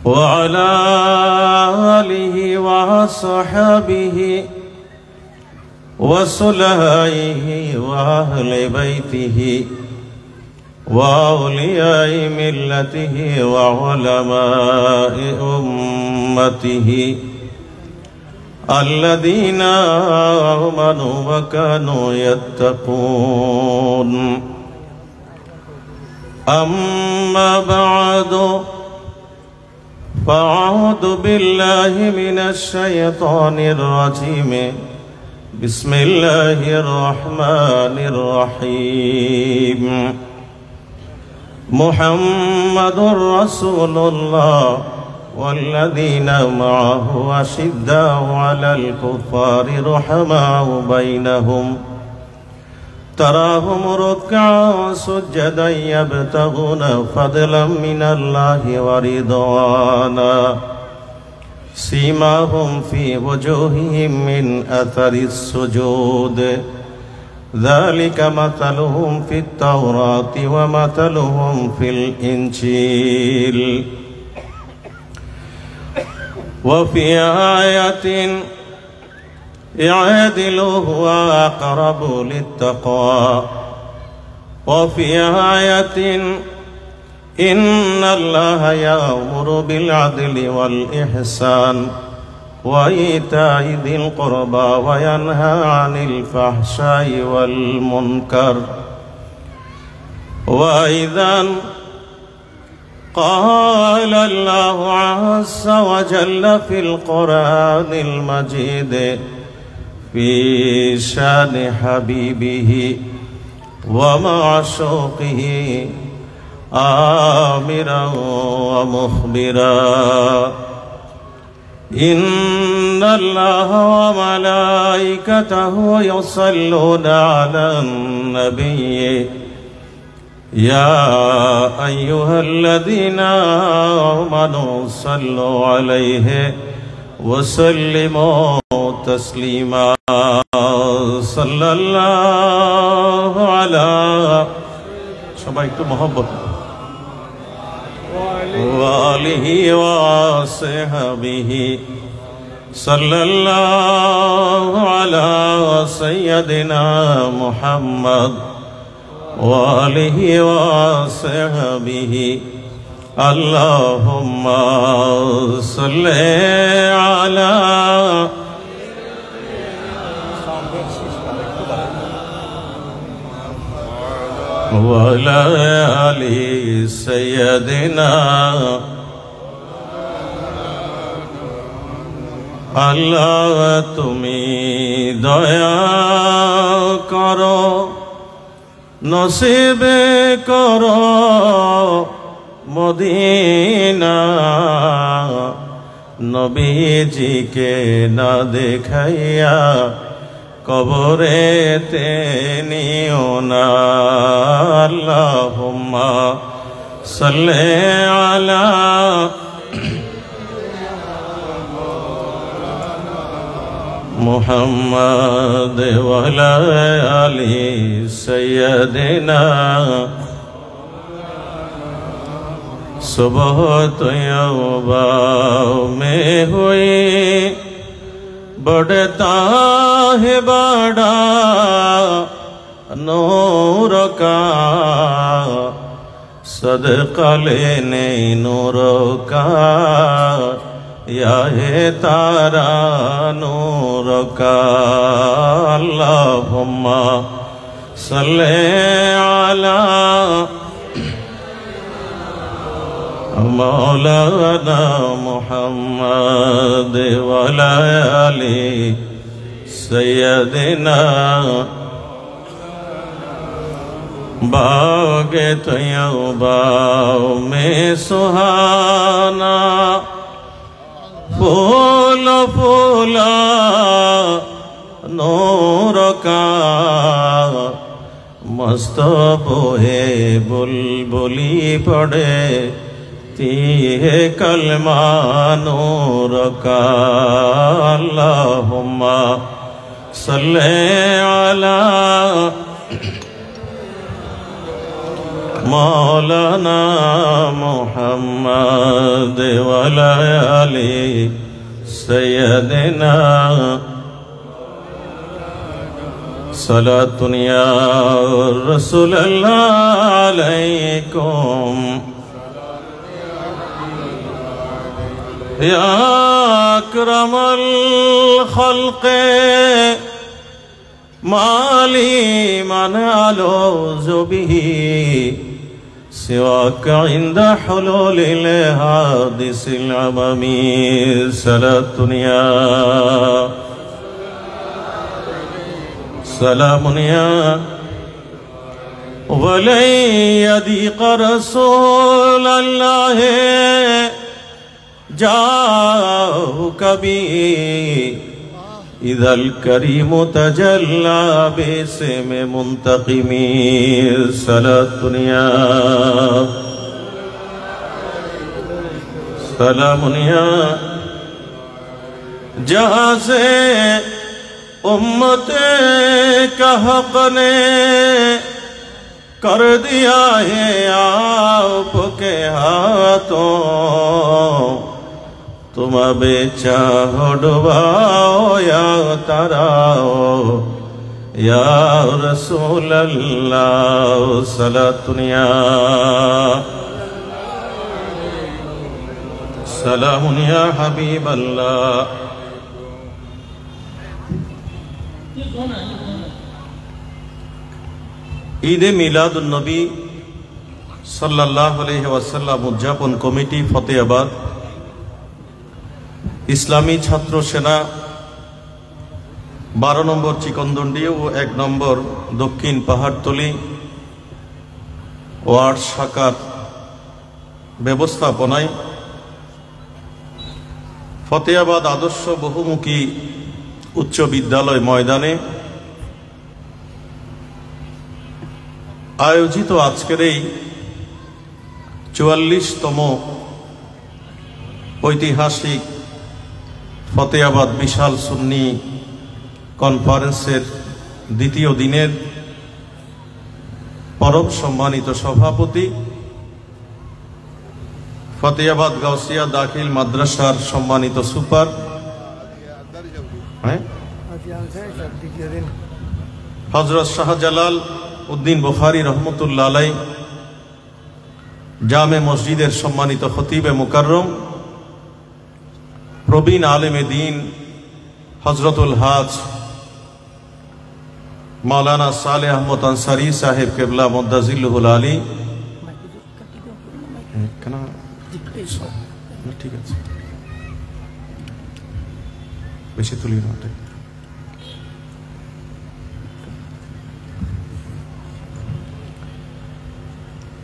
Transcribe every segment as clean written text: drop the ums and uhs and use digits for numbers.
وعلى آله وصحبه وصلائه وأهل بيته وأولياء ملته وعلماء أمته الذين آمنوا وكانوا يتقون. أما بعد فأعوذ بالله من الشيطان الرجيم. بسم الله الرحمن الرحيم. محمد رسول الله والذين معه أشداء على الكفار رحماء بينهم تراهم ركعا سجدا يبتغون فضلا من الله ورضوانا سيماهم في وجوههم من أثر السجود ذلك مثلهم في التوراة ومثلهم في الإنجيل. وفي آية اعدلوا هو أقرب للتقوى وفي آية إن الله يأمر بالعدل والإحسان وإيتاء ذي القربى وينهى عن الفحشاء والمنكر. وأيضا قال الله عز وجل في القرآن المجيد في شان حبيبه ومعشوقه آمرا ومخبرا إن الله وملائكته يصلون على النبي يا أيها الذين آمنوا صلوا عليه وسلموا تسليما. صلى الله على সবাই একটু মহব্বত وآله وصحبه صلى الله على سيدنا محمد وآله وصحبه. اللهم صل على وعلى آل سيدنا. আল্লাহ তুমি দয়া করো নসিবে করো মদিনা নবীজিকে না দেখাইয়া কবরেতে নিও না। আল্লাহুম্মা সাল্লি আলা মুহাম্মাদ ওয়া আলা আলি সাইয়্যিদিনা। सुबह तौबा में हुई बढ़ता है बड़ा नूर का सदका लेने नूर का या है तारा नूर का। अल्लाहुम्मा सल्ले अला मौलाना मुहम्मद वाला अली सैयदना। बागे तैयबा में सुहाना फूल फूला नूर का मस्त बोहे बुलबुली पड़े तीहे कलमा नूर का। अल्लाहुम्मा सल्ले अला मौलाना मुहम्मद वाला अली सय्यदना सलातुन या रसूलल्लाह अलैकुम या अकरमल खल्क़े माली मन अलूज़ु बिही सिवाका इंदा हुलूलिल हादिसिल अममी सलातुन या सलामुन या वलै यदीक़ रसूलल्लाह जाओ कभी इदल करीम तजल्ला बेसे में मुंतकिमी सलातुन या सलामुन या जहाँ से उम्मत का हक ने कर दिया है आपके हाथों तुम अबे चाहो डुबाओ या तराओ या रसूल अल्लाह सलातुन या सलामुन या हबीब अल्लाह। ईद मिलादुन नबी सल्लल्लाहु अलैहि वसल्लम उद्यापन कमिटी फतेहाबाद इस्लामी छात्र सेना 12 नम्बर चिकनदंडी और 1 नम्बर दक्षिण पहाड़तली वार्ड शाखार व्यवस्थापनाय फतेहाबाद आदर्श बहुमुखी उच्च विद्यालय मैदाने आयोजित आजकेर 44तम ऐतिहासिक फतेहाबाद विशाल सुन्नी कनफारेंसের द्वितीय दिनेर परम सम्मानित सभापति फतेहाबाद गाउसिया दाखिल माद्रासार सम्मानित सुपार हजरत शाहजालाल उद्दीन बुखारी रहमतुल्लाह अलैह जामे मस्जिदेर सम्मानित खतीबे मुकर्रम प्रवीण आलेमे दीन हजरतुल हाज मौलाना सालेह अहमद अंसारी साहेब केबला मुद्दाजिल्लुहुल आली ठीक है बेशी तुली ना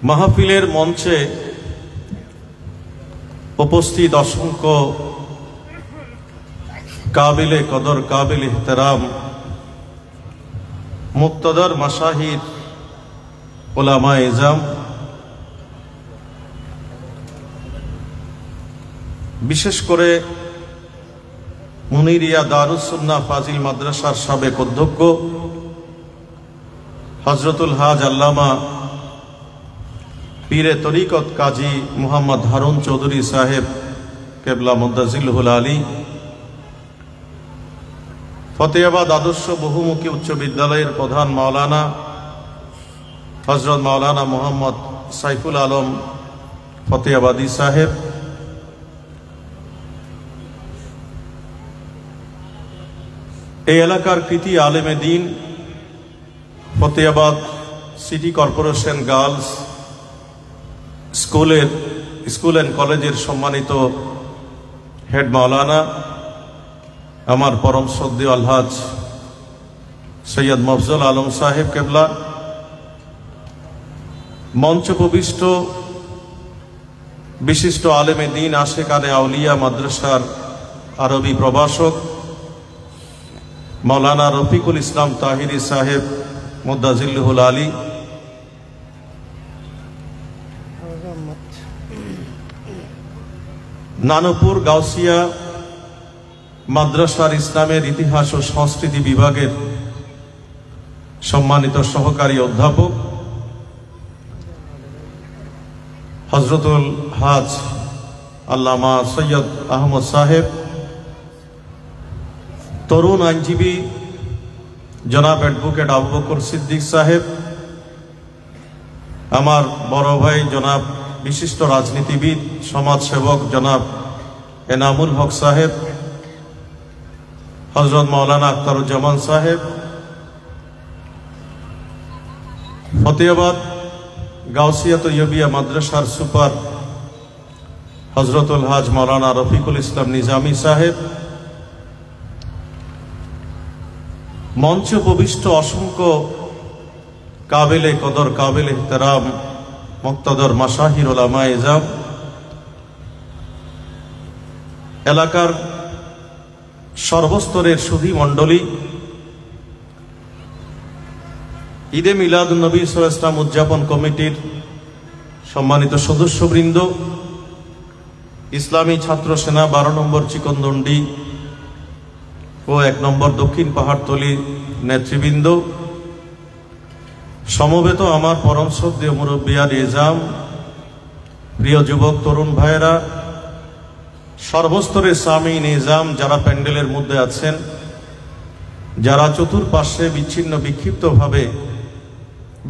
महफिलेर मंचे उपस्थित असंख्य काबिले कदर काबिल एहतराम मुक्तदर मशाहिर उलामाए इज़ाम विशेष करे मुनिरिया दारुस सुन्नाह फाजिल माद्रासार साबेक अध्यक्ष हजरतुल हाज आल्लामा पीरे तरीकत काजी मोहम्मद हारुन चौधरी साहेब केबला मुद्दाजिल्लुहुल आली फतेहाबाद आदर्श बहुमुखी उच्च विद्यालयेर प्रधान मौलाना हजरत मौलाना मोहम्मद साइफुल आलम फतेहाबादी साहेब এই এলাকার কৃতি আলেমে দ্বীন Fatehabad city corporation girls school and কলেজের সম্মানিত হেড মাওলানা আমার পরম শ্রদ্ধেয় আলহাজ সৈয়দ মফজল আলম সাহেব কেবলা মঞ্চপ্রবিষ্ট विशिष्ट आलेमे दीन आशिकाने आउलिया माद्रासार आरबी प्रभाषक मौलाना रफिकुल इस्लाम ताहिरी साहेब मुद्दाजिल्लुहुल आली, नानपुर गाउसिया माद्रासार इस्लामेर इतिहास और संस्कृति विभागेर सम्मानित सहकारी अध्यापक হজরতুল হাজ আল্লামা সৈয়দ আহমদ সাহেব, তরুণ আইনজীবী জনাব অ্যাডভোকেট আবু বকর সিদ্দিক সাহেব, আমার বড় ভাই জনাব বিশিষ্ট রাজনীতিবিদ সমাজসেবক জনাব এনামুল হক সাহেব, হজরত মাওলানা আখতারুজ্জামান সাহেব, ফতেহাবাদ গাউসিয়া তৈয়বিয়া মাদ্রাসার সুপার হজরতুল হাজ মাওলানা রফিকুল ইসলাম নিজামী সাহেব, মঞ্চ উপবিষ্ট অসংখ্য কাবিলে কদর কাবিলে ইহতেরাম মুক্তাদর মাশাহির উলামায়ে ইজাম, এলাকার সর্বস্তরের সুধী মণ্ডলী, ঈদে মিলাদুন নবী সাল্লাল্লাহু আলাইহি ওয়াসাল্লাম উদযাপন কমিটির সম্মানিত সদস্যবৃন্দ, ইসলামী ছাত্র সেনা 12 নম্বর চিকনদন্ডি ও 1 নম্বর দক্ষিণ পাহাড়তলি নেতৃবৃন্দ, সমবেত আমার পরম শ্রদ্ধেয় মুরব্বিয়ান ইজাম, প্রিয় যুবক তরুণ ভাইয়েরা, সর্বস্তরের সামিন ইজাম, যারা প্যান্ডেলের মধ্যে আছেন, যারা চতুর্পার্শ্বে বিচ্ছিন্ন বিক্ষিপ্তভাবে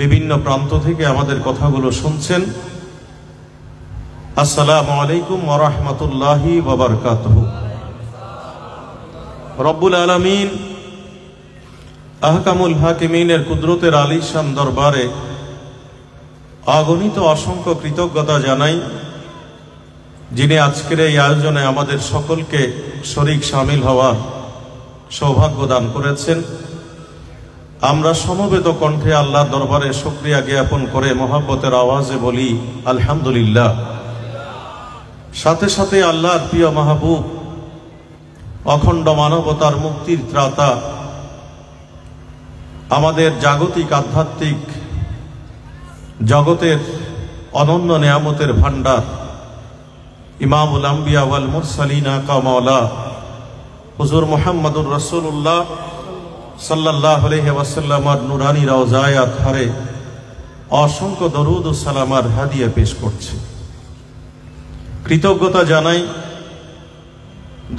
বিভিন্ন প্রান্ত থেকে আমাদের কথাগুলো শুনছেন, আসসালামু আলাইকুম ওয়া রাহমাতুল্লাহি ওয়া বারাকাতুহু। রব্বুল আলামিন আহকামুল হাকিমিনের কুদরতের আলিশান দরবারে অগণিত অসংখ্য কৃতজ্ঞতা জানাই, যিনি আজকের এই আয়োজনে আমাদের সকলকে শরীক শামিল হওয়ার সৌভাগ্য দান করেছেন। আমরা সমবেত কণ্ঠে আল্লাহর দরবারে শুকরিয়া জ্ঞাপন করে মহব্বতের আওয়াজে বলি আলহামদুলিল্লাহ। সাথে সাথে আল্লাহর প্রিয় মাহবুব, অখণ্ড মানবতার মুক্তির ত্রাতা, আমাদের জাগতিক আধ্যাত্মিক জগতের অনন্য নেয়ামতের ভান্ডার, ইমামুল আম্বিয়া ওয়াল মুরসালিন আকা মাওলা হুজুর মুহাম্মদুর রাসূলুল্লাহ সাল্লাল্লাহু আলাইহি ওয়াসাল্লামের নুরানি রওজায়ে আতহারে অসংখ্য দরুদ ও সালামার হাদিয়া পেশ করছি। কৃতজ্ঞতা জানাই,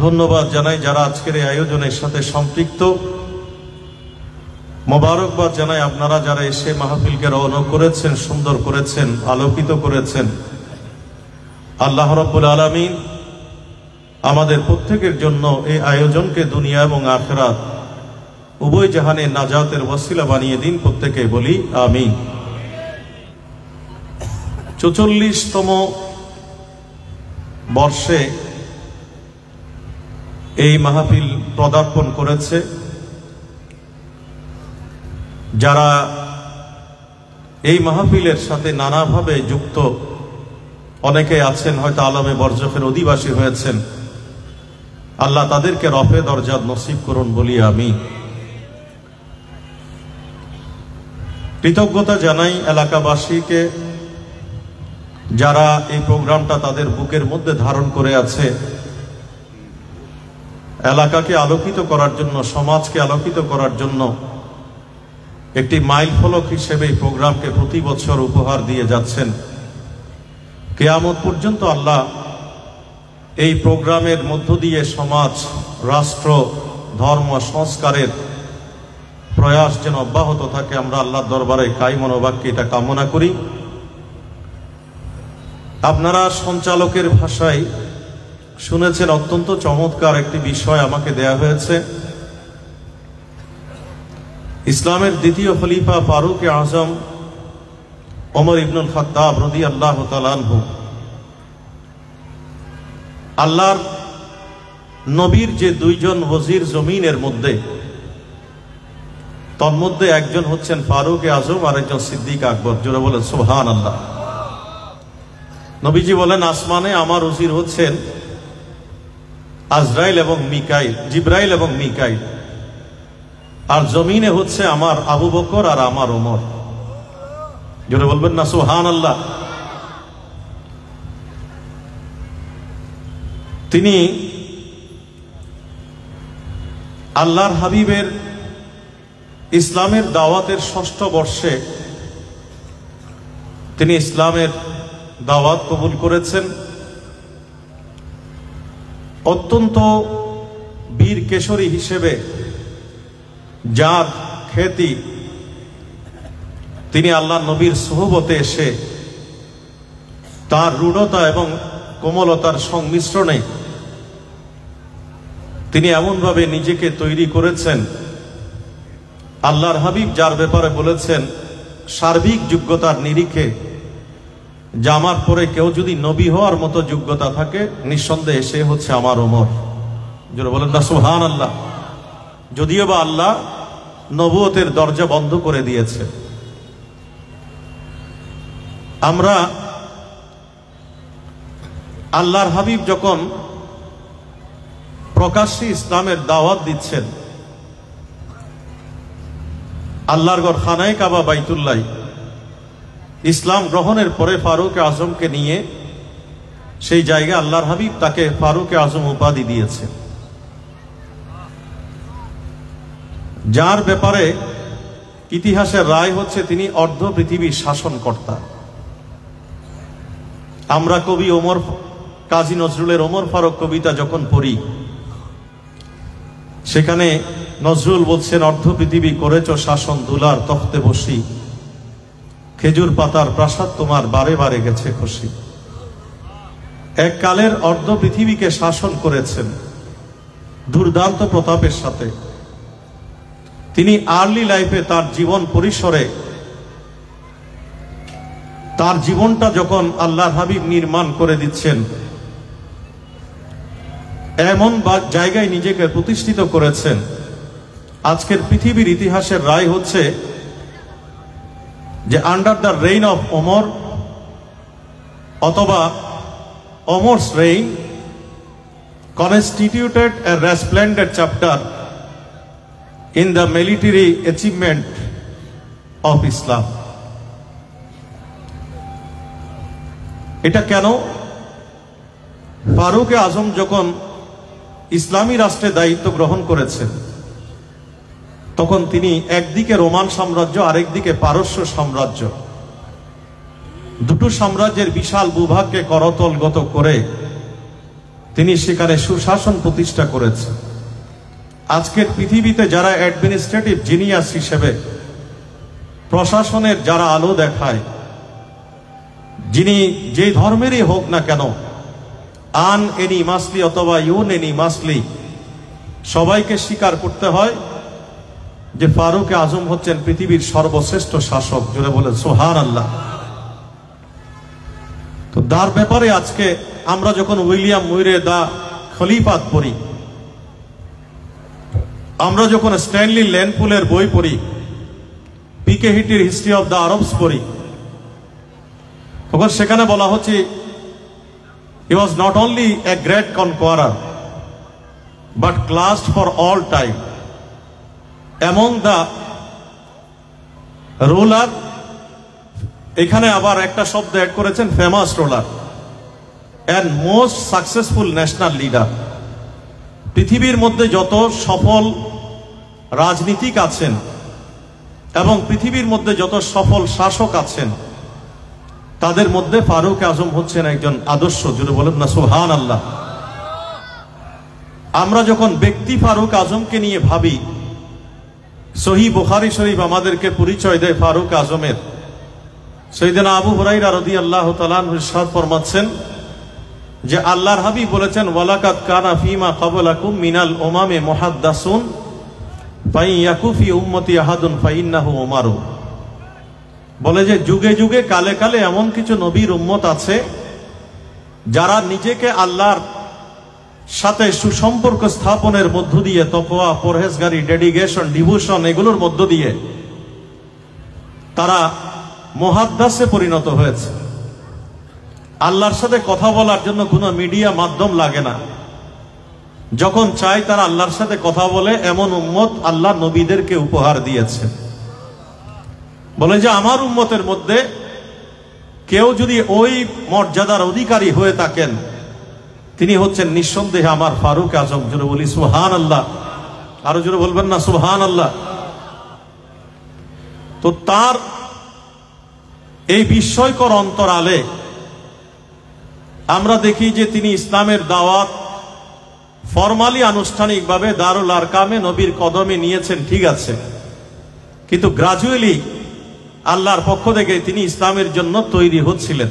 ধন্যবাদ জানাই যারা আজকের এই আয়োজনের সাথে সম্পৃক্ত। মোবারকবাদ জানাই আপনারা যারা এসে মাহফিলকে রওনা করেছেন, সুন্দর করেছেন, আলোকিত করেছেন। আল্লাহ রাব্বুল আলামিন আমাদের প্রত্যেকের জন্য এই আয়োজনকে দুনিয়া এবং আখিরাত উভয় জাহানে নাজাতের ওয়াসিলা বানিয়ে দিন, প্রত্যেকে বলি আমিন। 44তম বর্ষে এই মাহফিল পদার্পণ করেছে। যারা এই মাহফিলের সাথে নানাভাবে যুক্ত, অনেকে আছেন হয়তো আলমে বরজখের অধিবাসী হয়েছেন, আল্লাহ তাদেরকে রফে দরজাত নসিব করুন বলি আমি। কৃতজ্ঞতা জানাই এলাকাবাসীকে, যারা এই প্রোগ্রামটা তাদের বুকের মধ্যে ধারণ করে আছে, এলাকাকে আলোকিত করার জন্য, সমাজকে আলোকিত করার জন্য একটি মাইল ফলক হিসেবে এই প্রোগ্রামকে প্রতি বছর উপহার দিয়ে যাচ্ছেন। কিয়ামত পর্যন্ত আল্লাহ এই প্রোগ্রামের মধ্য দিয়ে সমাজ, রাষ্ট্র, ধর্ম সংস্কারের প্রয়াস যেন অব্যাহত থাকে, আমরা আল্লাহর দরবারে কাই মনোবাক্যে এটা কামনা করি। আপনারা সঞ্চালকের ভাষায় শুনেছেন, অত্যন্ত চমৎকার একটি বিষয় আমাকে দেয়া হয়েছে। ইসলামের দ্বিতীয় খলিফা ফারুক আজম ওমর ইবনুল খাত্তাব রাদিয়াল্লাহু তাআলা আনহু, আল্লাহর নবীর যে 2 জন ওজির জমিনের মধ্যে, তন্মধ্যে একজন হচ্ছেন ফারুক আজম আর একজন সিদ্দিক আকবর। জোরে বলেন সুবহানাল্লাহ। নবীজি বলেন, আসমানে আমার ওজির হচ্ছেন আজরাইল এবং মিকাইল, জিব্রাইল এবং মিকাইল, আর জমিনে হচ্ছে আমার আবু বকর আর আমার ওমর। জোরে বলবেন না সুবহানাল্লাহ। তিনি আল্লাহর হাবিবের ইসলামের দাওয়াতের 6ষ্ঠ বর্ষে তিনি ইসলামের দাওয়াত কবুল করেছেন। অত্যন্ত বীর কেশরী হিসেবে যার খ্যাতি, তিনি আল্লাহ নবীর সোহবতে এসে তার রূঢ়তা এবং কোমলতার সংমিশ্রণে তিনি এমনভাবে নিজেকে তৈরি করেছেন, আল্লাহর হাবিব যার ব্যাপারে বলেছেন সার্বিক যোগ্যতার নিরিখে যে আমার পরে কেউ যদি নবী হওয়ার মতো যোগ্যতা থাকে নিঃসন্দেহে সে হচ্ছে আমার ওমর। যারা বলেন না সুবহানাল্লাহ। যদিও বা আল্লাহ নবুয়তের দরজা বন্ধ করে দিয়েছে। আমরা আল্লাহর হাবিব যখন প্রকাশ্যে ইসলামের দাওয়াত দিচ্ছেন, আল্লাহর ঘর খানায়ে কাবা বাইতুল্লাহ ইসলাম গ্রহণের পরে ফারুক আজমকে নিয়ে সেই জায়গায় আল্লাহর হাবিব তাকে ফারুক আজম উপাধি দিয়েছে, যার ব্যাপারে ইতিহাসের রায় হচ্ছে তিনি অর্ধ পৃথিবীর শাসনকর্তা। আমরা কবি কাজী নজরুলের ওমর ফারুক কবিতা যখন পড়ি, সেখানে নজরুল বলছেন অর্ধ পৃথিবী করেছ শাসন, দুলার তখতে বসি, খেজুর পাতার প্রাসাদ তোমার বারে বারে গেছে খুশি। এক কালের অর্ধ পৃথিবীকে শাসন করেছেন দুর্দান্ত প্রতাপের সাথে। তিনি আর্লি লাইফে তার জীবন পরিসরে তার জীবনটা যখন আল্লাহর হাবিব নির্মাণ করে দিচ্ছেন, এমন জায়গায় নিজেকে প্রতিষ্ঠিত করেছেন, আজকের পৃথিবীর ইতিহাসের রায় হচ্ছে যে under the rain of Omar অথবা ওমরস rain constituted a resplendent chapter in the military achievement of Islam. এটা কেন? ফারুক আজম যখন ইসলামী রাষ্ট্রে দায়িত্ব গ্রহণ করেছেন, তখন তিনি একদিকে রোমান সাম্রাজ্য, আরেকদিকে পারস্য সাম্রাজ্য, দুটো সাম্রাজ্যের বিশাল ভূভাগকে করতলগত করে তিনি সেখানে সুশাসন প্রতিষ্ঠা করেছেন। আজকের পৃথিবীতে যারা অ্যাডমিনিস্ট্রেটিভ জিনিয়াস হিসেবে প্রশাসনের যারা আলো দেখায়, যিনি যে ধর্মেরই হোক না কেন, আন এনি মাসলি অথবা ইউন এনি মাসলি, সবাইকে স্বীকার করতে হয় যে ফারুক আজম হচ্ছেন পৃথিবীর সর্বশ্রেষ্ঠ শাসক। জোরে বলেন সুবহানাল্লাহ। তো তার ব্যাপারে আজকে আমরা যখন উইলিয়াম মুইরে দা খলিফাত পড়ি, আমরা যখন স্ট্যানলি ল্যান্ডপুলের বই পড়ি, পিকে হিটির হিস্ট্রি অফ দ্য আরবস পড়ি, তখন সেখানে বলা হচ্ছে he was not only a great conqueror but classed for all time among the ruler, এখানে আবার একটা শব্দ অ্যাড করেছেন famous ruler and most successful national leader। পৃথিবীর মধ্যে যত সফল রাজনীতিক আছেন এবং পৃথিবীর মধ্যে যত সফল শাসক আছেন, তাদের মধ্যে ফারুক আজম হচ্ছেন একজন আদর্শ। জুড়ে বলেন না সুবহানাল্লাহ। আমরা যখন ব্যক্তি ফারুক আজমকে নিয়ে ভাবি, সহিহ বুখারী শরীফ আমাদেরকে পরিচয় দেয় ফারুক আজমের। সাইয়েদনা আবু হুরায়রা রাদিয়াল্লাহু তাআলা আনহু ইরশাদ ফরমাচ্ছেন যে আল্লাহর হাবিব বলেছেন, ওয়ালাকাদ কানা ফীমা ক্বাবলাকুম মিনাল উমামে মুহাদ্দাসুন ফাইয়াকু ফি উম্মতি আহাদুন ফাইন্নাহু উমারু। বলে যে যুগে যুগে কালে কালে এমন কিছু নবীর উম্মত আছে যারা নিজেকে আল্লাহর সাথে সুসম্পর্ক স্থাপনের মধ্য দিয়ে, তাকওয়া, পরহেজগারি, ডেডিকেশন, ডিভোশন, এগুলোর মধ্য দিয়ে তারা মুহাদ্দাসে পরিণত হয়েছে। আল্লাহর সাথে কথা বলার জন্য কোনো মিডিয়া মাধ্যম লাগে না, যখন চাই তারা আল্লাহর সাথে কথা বলে, এমন উম্মত আল্লাহ নবীদেরকে উপহার দিয়েছে। বলে যে আমার উম্মতের মধ্যে কেউ যদি ওই মর্যাদার অধিকারী হয়ে থাকেন, তিনি হচ্ছেন নিঃসন্দেহে আমার ফারুক আজম। জোরে বলি সুবহানাল্লাহ। আরো জোরে বলবেন না সুবহানাল্লাহ। তো তার এই বিস্ময়কর অন্তরালে আমরা দেখি যে তিনি ইসলামের দাওয়াত ফরমালি আনুষ্ঠানিকভাবে দারুল আরকামে নবীর কদমে নিয়েছেন, ঠিক আছে, কিন্তু গ্রাজুয়ালি আল্লাহর পক্ষ থেকে তিনি ইসলামের জন্য তৈরি হচ্ছিলেন।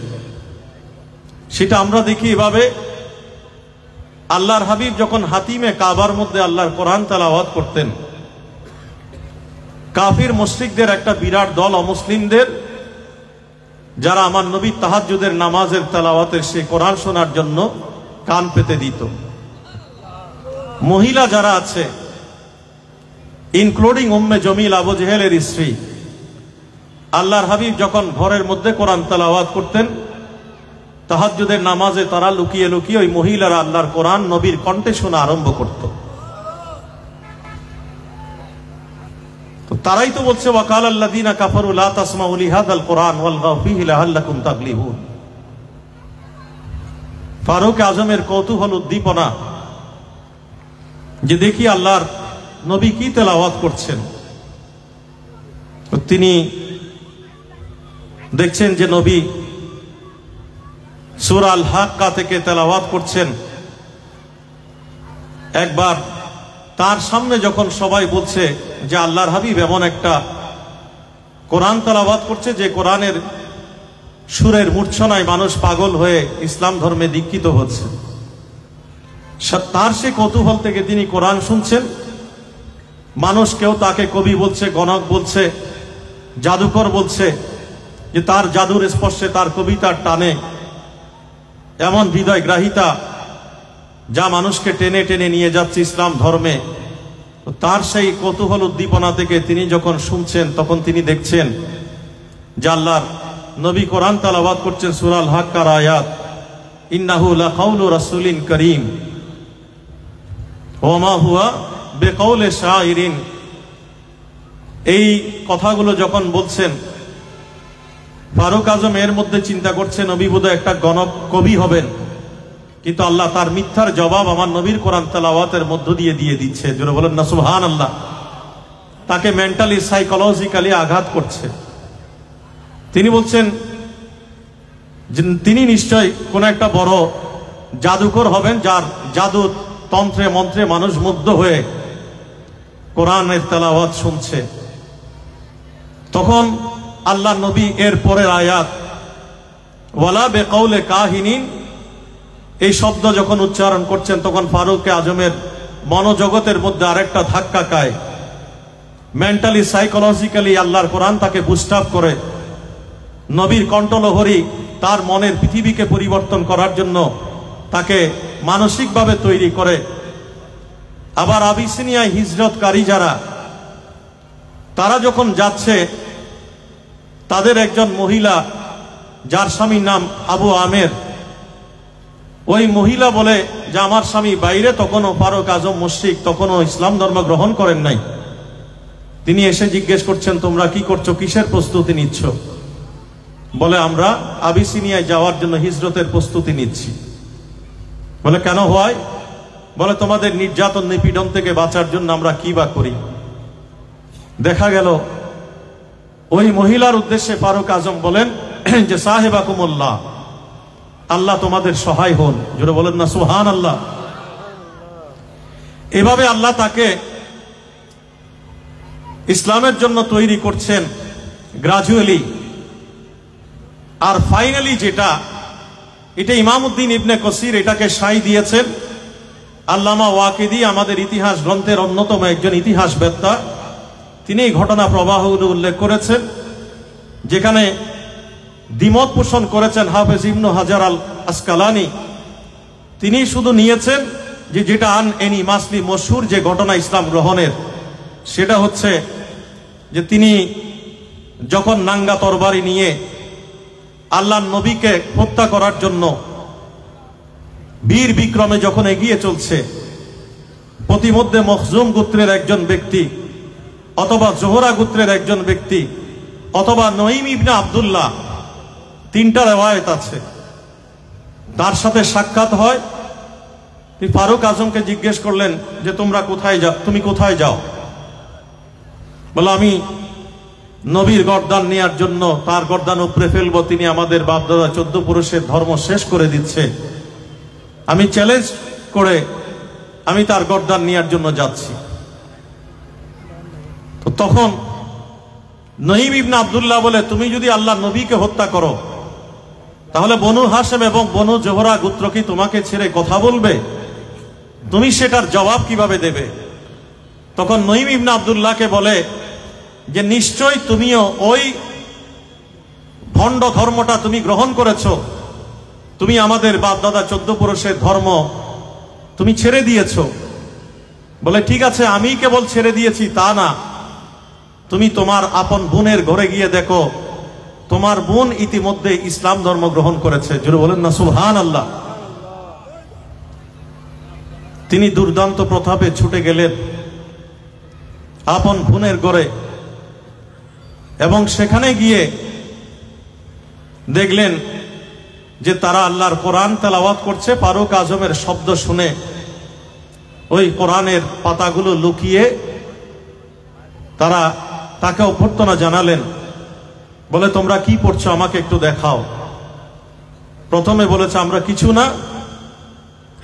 সেটা আমরা দেখি এভাবে, আল্লাহর হাবিব যখন হাতিমে কাবার মধ্যে আল্লাহর কোরআন তেলাওয়াত করতেন, কাফির মুশরিকদের একটা বিরাট দল অমুসলিমদের, যারা আমার নবী তাহাজ্জুদের নামাজের তেলাওয়াতের সেই কোরআন শোনার জন্য কান পেতে দিত। মহিলা যারা আছে, ইনক্লুডিং উম্মে জমিল, আবু জেহেলের স্ত্রী, আল্লাহর হাবিব যখন ঘরের মধ্যে কোরআন তেলাওয়াত করতেন তাহাজ্জুদের নামাজে, তারা লুকিয়ে লুকিয়ে ওই মহিলারা আল্লাহর কোরআন নবীর কণ্ঠে শোনা আরম্ভ করত। তো তারাই তো বলছে ওয়াকাল আল্লাযীনা কাফারু লা তাসমাউ লিহাযাল কোরআন ওয়ালগাউ ফীহি লাআল্লাকুম তাগলিবুন। ফারুক আজমের কৌতূহল উদ্দীপনা যে দেখি আল্লাহর নবী কি তেলাওয়াত করছেন। তিনি দেখছেন যে নবী সূরা আল হাক্কা থেকে তেলাওয়াত করছেন। একবার তার সামনে যখন সবাই বলছে যে আল্লাহর হাবিব এমন একটা কোরআন তেলাওয়াত করছে যে কোরআনের সুরের মূর্ছনায় মানুষ পাগল হয়ে ইসলাম ধর্মে দীক্ষিত হচ্ছে, তার সে কৌতূহল থেকে তিনি কোরআন শুনছেন। মানুষ কেউ তাকে কবি বলছে, গণক বলছে, জাদুকর বলছে, যে তার জাদুর স্পর্শে, তার কবিতার টানে এমন হৃদয় গ্রাহিতা যা মানুষকে টেনে টেনে নিয়ে যাচ্ছে ইসলাম ধর্মে। তার সেই কৌতূহল উদ্দীপনা থেকে তিনি যখন শুনছেন, তখন তিনি দেখছেন যে আল্লাহর নবী কোরআন তেলাওয়াত করছেন সূরা আল হাক্কার আয়াত, ইন্নাহু লাকাউলু রাসূলিন কারীম ওয়া মা হুয়া বিকাউলি শাইরিন। এই কথাগুলো যখন বলছেন, ফারুক আজম এর মধ্যে চিন্তা করছে নবী বোধহয় একটা গণক কবি হবেন, কিন্তু আল্লাহ তার মিথ্যার জবাব আমার নবীর কোরআন তেলাওয়াতের মধ্য দিয়ে দিয়ে দিচ্ছে। যারা বলেন না সুবহানাল্লাহ। তাকে মেন্টালি, সাইকোলজিক্যালি আঘাত করছে। তিনি বলছেন যে তিনি নিশ্চয় কোন একটা বড় জাদুকর হবেন, যার জাদু তন্ত্রে মন্ত্রে মানুষ মুগ্ধ হয়ে কোরআনের তেলাওয়াত শুনছে। তখন আল্লাহ নবী এর পরের আয়াত ওয়ালা বিকাউলি কাহিনীন, এই শব্দ যখন উচ্চারণ করছেন, তখন ফারুক আজমের মনোজগতের মধ্যে আরেকটা ধাক্কা খায়। মেন্টালি, সাইকোলজিক্যালি আল্লাহর কোরআন তাকে বুস্ট আপ করে, নবীর কণ্ঠলহরী তার মনের পৃথিবীকে পরিবর্তন করার জন্য তাকে মানসিকভাবে তৈরি করে। আবার আবিসিনিয়ায় হিজরতকারী যারা, তারা যখন যাচ্ছে, তাদের একজন মহিলা যার স্বামীর নাম আবু আমের, ওই মহিলা বলে যে আমার স্বামী বাইরে, তখনও ফারুক আজম মুশরিক, তখনও ইসলাম ধর্ম গ্রহণ করেন নাই। তিনি এসে জিজ্ঞেস করছেন তোমরা কি করছো, কিসের প্রস্তুতি নিচ্ছ? বলে আমরা আবিসিনিয়ায় যাওয়ার জন্য হিজরতের প্রস্তুতি নিচ্ছি। বলে কেন হয়? বলে তোমাদের নির্যাতন নিপীড়ন থেকে বাঁচার জন্য আমরা কি বা করি। দেখা গেল ওই মহিলার উদ্দেশ্যে ফারুক আজম বলেন যে সাহেবাকুমুল্লাহ, আল্লাহ তোমাদের সহায় হন। যেটা বলেন না সুবহানাল্লাহ। এভাবে আল্লাহ তাকে ইসলামের জন্য তৈরি করছেন গ্রাজুয়ালি। আর ফাইনালি যেটা, এটা ইমামউদ্দিন ইবনে কসির এটাকে সাই দিয়েছেন। আল্লামা ওয়াকিদি আমাদের ইতিহাস গ্রন্থের অন্যতম একজন ইতিহাসবেত্তা, তিনি এই ঘটনা প্রবাহগুলো উল্লেখ করেছেন, যেখানে দ্বিমত পোষণ করেছেন হাফেজ ইবনে হাজার আল আসকালানি। তিনি শুধু নিয়েছেন যে যেটা আন এনি মাসলি মশহুর যে ঘটনা ইসলাম গ্রহণের, সেটা হচ্ছে যে তিনি যখন নাঙ্গা তরবারি নিয়ে আল্লাহর নবীকে হত্যা করার জন্য বীর বিক্রমে যখন এগিয়ে চলছে, প্রতিমধ্যে মখজুম গোত্রের একজন ব্যক্তি, অথবা জোহরা গোত্রের একজন ব্যক্তি, অথবা নঈম ইবনে আব্দুল্লাহ, তিনটা রিওয়ায়াত আছে, তার সাথে সাক্ষাৎ হয়। তিনি ফারুক আজমকে জিজ্ঞেস করলেন যে তোমরা কোথায় যাও, তুমি কোথায় যাও? বলে আমি নবীর গর্দান নেয়ার জন্য, তার গর্দান উপরে ফেলবো, তিনি আমাদের বাপদাদা 14 পুরুষের ধর্ম শেষ করে দিচ্ছে, আমি চ্যালেঞ্জ করে আমি তার গর্দান নেয়ার জন্য যাচ্ছি। তো তখন নঈম ইবনে আব্দুল্লাহ বলে, তুমি যদি আল্লাহ নবীকে হত্যা করো তাহলে বনু হাশেম এবং বনু জোহরা গোত্র কি তোমাকে ছেড়ে কথা বলবে? তুমি সেটার জবাব কিভাবে দেবে? তখন নঈম ইবনে আব্দুল্লাহকে বলে যে নিশ্চয় তুমিও ওই ভণ্ড ধর্মটা তুমি গ্রহণ করেছো, তুমি আমাদের বাপদাদা 14 পুরুষের ধর্ম তুমি ছেড়ে দিয়েছো। বলে ঠিক আছে, আমি কেবল ছেড়ে দিয়েছি তা না, তুমি তোমার আপন বোনের ঘরে গিয়ে দেখো, তোমার বোন ইতিমধ্যে ইসলাম ধর্ম গ্রহণ করেছে। জোরে বলেন না সুবহানাল্লাহ। তিনি দুর্দান্ত প্রতাপে ছুটে গেলেন আপন বোনের ঘরে এবং সেখানে গিয়ে দেখলেন যে তারা আল্লাহর কোরআন তেলাওয়াত করছে। ফারুক আজমের শব্দ শুনে ওই কোরআনের পাতাগুলো লুকিয়ে তারা তাকে অভ্যর্থনা জানালেন। বলে তোমরা কি পড়ছো, আমাকে একটু দেখাও। প্রথমে বলেছে আমরা কিছু না,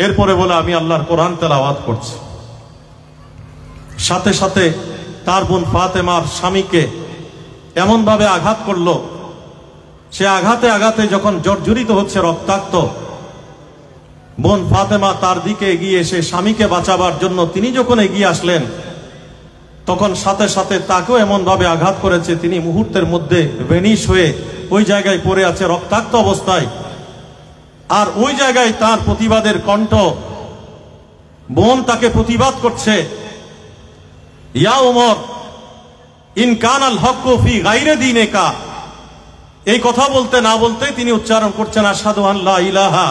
এরপরে বলে আমি আল্লাহর কোরআন তেলাওয়াত করছি। সাথে সাথে তার বোন ফাতেমার স্বামীকে এমন ভাবে আঘাত করলো, সে আঘাতে আঘাতে যখন জর্জরিত হচ্ছে, রক্তাক্ত, বোন ফাতেমা তার দিকে এগিয়ে এসে স্বামীকে বাঁচাবার জন্য তিনি যখন এগিয়ে আসলেন, তখন সাথে সাথে তাকেও এমন ভাবে আঘাত করেছে, তিনি মুহূর্তের মধ্যে ভেনিশ হয়ে ওই জায়গায় পড়ে আছে রক্তাক্ত অবস্থায়। আর ওই জায়গায় তার প্রতিবাদের কণ্ঠ, বোন তাকে প্রতিবাদ করছে, ইয়া উমর ইন কানাল হক্কু ফি গায়রি দীনিকা। এই কথা বলতে না বলতে তিনি উচ্চারণ করছেন আশহাদু আন লা ইলাহা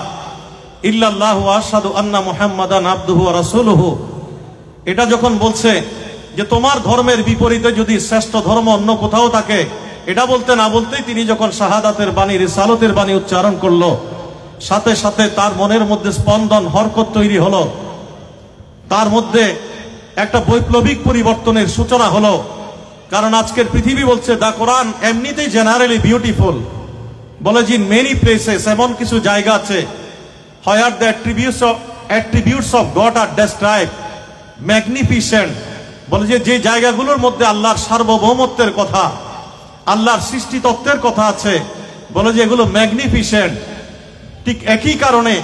ইল্লাল্লাহু ওয়া আশহাদু আন্না মুহাম্মাদান আবদুহু ওয়া রাসূলুহু। এটা যখন বলছে যে তোমার ধর্মের বিপরীতে যদি শ্রেষ্ঠ ধর্ম অন্য কোথাও থাকে, এটা বলতে না বলতেই তিনি যখন শাহাদাতের বাণী, রিসালতের বাণী উচ্চারণ করলো, সাথে সাথে তার মনের মধ্যে স্পন্দন, হরকত তৈরি হলো, তার মধ্যে একটা বৈপ্লবিক পরিবর্তনের সূচনা হলো। কারণ আজকের পৃথিবী বলছে দা কোরআন এমনিতেই জেনারেলি বিউটিফুল, বলে যে মেনি প্লেসেস, এমন কিছু জায়গা আছে where the attributes of God are described magnificent. বলে যে জায়গাগুলোর মধ্যে আল্লাহর সার্বভৌমত্বের কথা, আল্লাহর সৃষ্টি তত্ত্বের কথা আছে, বলে যে এগুলো ম্যাগনিফিসেন্ট। ঠিক একই কারণে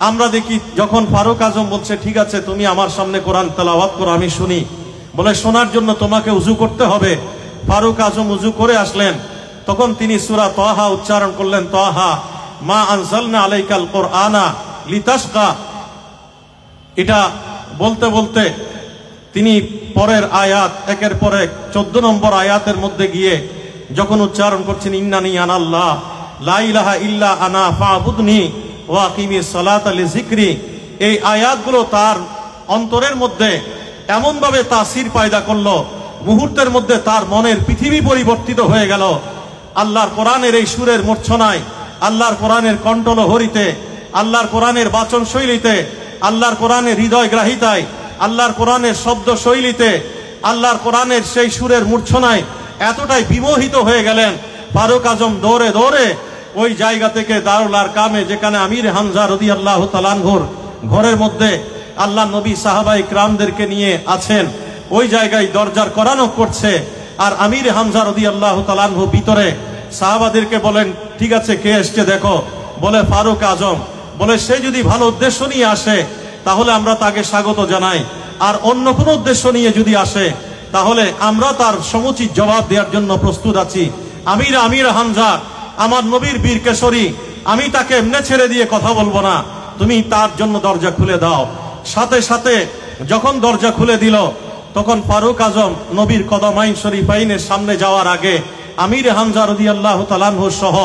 আমরা দেখি যখন ফারুক আজম বলছে ঠিক আছে তুমি আমার সামনে কোরআন তেলাওয়াত করো, আমি শুনি। বলে শোনার জন্য তোমাকে উজু করতে হবে। ফারুক আজম উজু করে আসলেন, তখন তিনি সূরা তাহা উচ্চারণ করলেন, তাহা মা আনজালনা আলাইকাল কোরআনা লিতাশকা। এটা বলতে বলতে তিনি পরের আয়াত, একের পর এক 14 নম্বর আয়াতের মধ্যে গিয়ে যখন উচ্চারণ করছেন ইন্নানি আনাল্লাহ লা ইলাহা ইল্লা আনা ফাবুদনি ওয়া আকিমিস সালাতা লিযিকরি, এই আয়াতগুলো তার অন্তরের মধ্যে এমন ভাবে তাসির পয়দা করলো, মুহূর্তের মধ্যে তার মনের পৃথিবী পরিবর্তিত হয়ে গেল। আল্লাহর কোরআনের এই সুরের মূর্ছনায়, আল্লাহর কোরআনের কণ্ঠলহরীতে, আল্লাহর কোরআনের বাচন শৈলীতে, আল্লাহর কোরআনের হৃদয় গ্রাহিতায়, আল্লাহর কোরআনের শব্দ শৈলীতে, আল্লাহর কোরআনের সেই সুরের মূর্ছনায় এতটাই বিমোহিত হয়ে গেলেন, ফারুক আজম দৌড়ে দৌড়ে ওই জায়গা থেকে দারুল আরকামে, যেখানে আমির হামজা রাদিয়াল্লাহু তাআলা আনহুর ঘরের মধ্যে আল্লাহ নবী সাহাবা ইকরামদেরকে নিয়ে আছেন, ওই জায়গায় দরজার করানো করছে। আর আমির হামজা রাদিয়াল্লাহু তাআলা আনহু ভিতরে সাহাবাদেরকে বলেন ঠিক আছে কে এসছে দেখো। বলে ফারুক আজম। বলে সে যদি ভালো উদ্দেশ্য নিয়ে আসে তাহলে আমরা তাকে স্বাগত জানাই, আর অন্য কোনো উদ্দেশ্য নিয়ে যদি আসে তাহলে আমরা তার সমুচিত জবাব দেওয়ার জন্য প্রস্তুত আছি। আমির হামজা আমার নবীর বীর কেশরী, আমি তাকে এমনি ছেড়ে দিয়ে কথা বলবো না, তুমি তার জন্য দরজা খুলে দাও। সাথে সাথে যখন দরজা খুলে দিল, তখন ফারুক আজম নবীর কদমাইন শরীফাইনের সামনে যাওয়ার আগে আমির হামজা রাদিয়াল্লাহু তাআলা আনহু সহ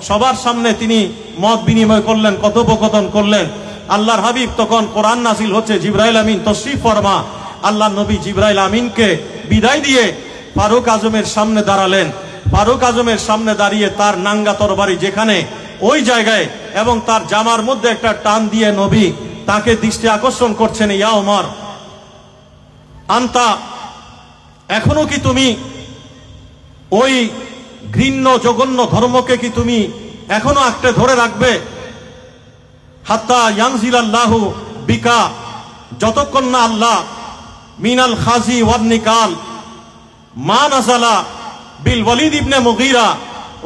সবার সামনে তিনি মত বিনিময় করলেন, কথোপকথন করলেন। আল্লাহর হাবিব তখন কোরআন নাজিল হচ্ছে, জিবরাইল আমিন তশরিফ ফরমা। আল্লাহ নবী জিবরাইল আমিনকে বিদায় দিয়ে ফারুক আজমের সামনে দাঁড়ালেন। ফারুক আজমের সামনে দাঁড়িয়ে তার নাঙ্গা তরবারি যেখানে, ওই জায়গায় এবং তার জামার মধ্যে একটা টান দিয়ে নবী তাকে দৃষ্টি আকর্ষণ করছেন, ইয়া ওমর আন্তা, এখনো কি তুমি ওই ঘৃণ্য জঘন্য ধর্মকে কি তুমি এখনো আঁকড়ে ধরে রাখবে? হাত্তা ইয়ানজিলাল্লাহু বিকা, যতক্ষণ না আল্লাহ মিনাল খাজি ওয়ান নিকাল মা নাজালা বিল ওয়ালিদ ইবনে মুগীরা,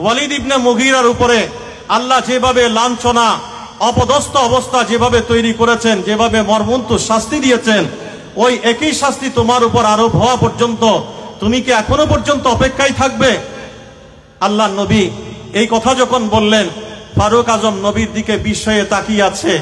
ওয়ালিদ ইবনে মুগীরার উপরে আল্লাহ যেভাবে লাঞ্ছনা অপদস্থ অবস্থা যেভাবে তৈরি করেছেন, যেভাবে মর্মন্তু শাস্তি দিয়েছেন, ওই একই শাস্তি তোমার উপর আরোপ হওয়া পর্যন্ত তুমি কি এখনো পর্যন্ত অপেক্ষায় থাকবে? আল্লাহ নবী এই কথা যখন বললেন, ফারুক আজম নবীর দিকে বিস্ময়ে তাকিয়ে আছে।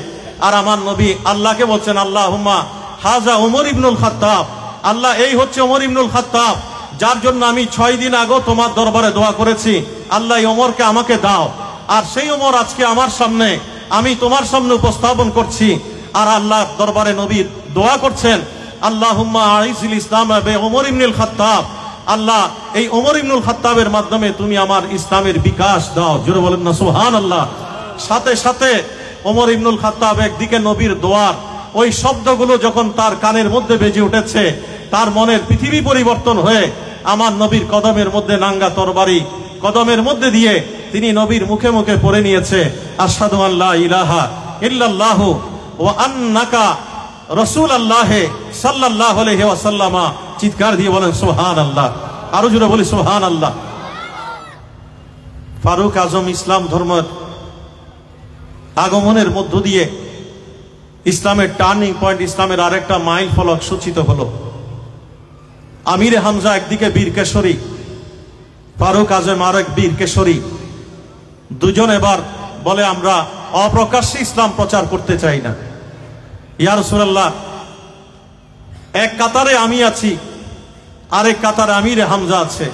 আর আমার নবী আল্লাহকে বলছেন, আল্লাহুম্মা হাজা ওমর ইবনুল খাত্তাব, আল্লাহ এই হচ্ছে ওমর ইবনুল খাত্তাব, যার জন্য আমি 6 দিন আগে তোমার দরবারে দোয়া করেছি। আল্লাহ এই ওমরকে আমাকে দাও। আর সেই ওমর আজকে আমার সামনে, আমি তোমার সামনে উপস্থাপন করছি। আর আল্লাহ দরবারে নবী দোয়া করছেন, আল্লাহুম্মা আইজিল ইসলাম বে ওমর ইবনুল খাত্তাব, আল্লাহ এই ওমর ইবনুল খাত্তাবের মাধ্যমে তুমি আমার ইসলামের বিকাশ দাও। জোরে বলেন না সুবহানাল্লাহ। সাথে সাথে ওমর ইবনুল খাত্তাব একদিকে নবীর দোয়ার ওই শব্দগুলো যখন তার কানের মধ্যে বেজে উঠেছে, তার মনের পৃথিবী পরিবর্তন হয়ে আমার নবীর কদমের মধ্যে নাঙ্গা তরবারি কদমের মধ্যে দিয়ে তিনি নবীর মুখে মুখে পড়ে নিয়েছে, আশহাদু আল্লা ইলাহা ইল্লাল্লাহু ওয়া আন্নাকা রাসূলুল্লাহ সাল্লাল্লাহু আলাইহি ওয়াসাল্লাম। চিৎকার দিয়ে বলেন সুবহানাল্লাহ, আরো জোরে বলি সুবহানাল্লাহ। ফারুক আজম ইসলাম ধর্মের আগমনের মধ্য দিয়ে ইসলামের টার্নিং পয়েন্ট, ইসলামের আরেকটা মাইল ফলক সূচিত হলো। আমিরে হামজা একদিকে বীর কেশরী, ফারুক আজম আরেক বীর কেশরী, দুজন এবার বলে আমরা অপ্রকাশ্যে ইসলাম প্রচার করতে চাই না। ইয়া রাসূলুল্লাহ, এক কাতারে আমি আছি, আরেক কাতারে আমিরে হামজা আছে।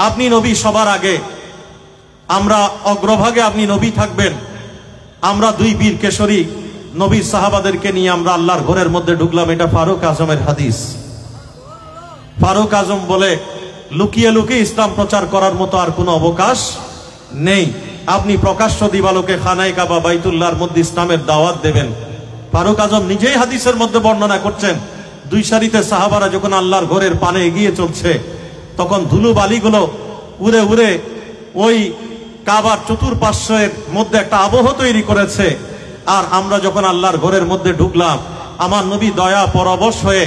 আপনি নবী সবার আগে, আমরা অগ্রভাগে, আপনি নবী থাকবেন। আমরা দুই বীর কেশরী নবীর সাহাবাদেরকে নিয়ে আমরা আল্লাহর ঘরের মধ্যে ঢুকলাম। এটা ফারুক আজমের হাদিস। ফারুক আজম বলে, লুকিয়ে লুকিয়ে ইসলাম প্রচার করার মতো আর কোনো অবকাশ নেই। আপনি প্রকাশ্য দিবালোকে খানায় কাবা বাইতুল্লাহর মধ্যে ইসলামের দাওয়াত দেবেন। ফারুক আজম নিজেই হাদিসের মধ্যে বর্ণনা করছেন, দুই সারিতে সাহাবারা যখন আল্লাহর ঘরের পানে এগিয়ে চলছে, তখন ধুলো বালিগুলো উড়ে উড়ে ওই কাবার চতুর্পার্শ্বের মধ্যে একটা আবহ তৈরি করেছে। আর আমরা যখন আল্লাহর ঘরের মধ্যে ঢুকলাম, আমার নবী দয়া পরবশ হয়ে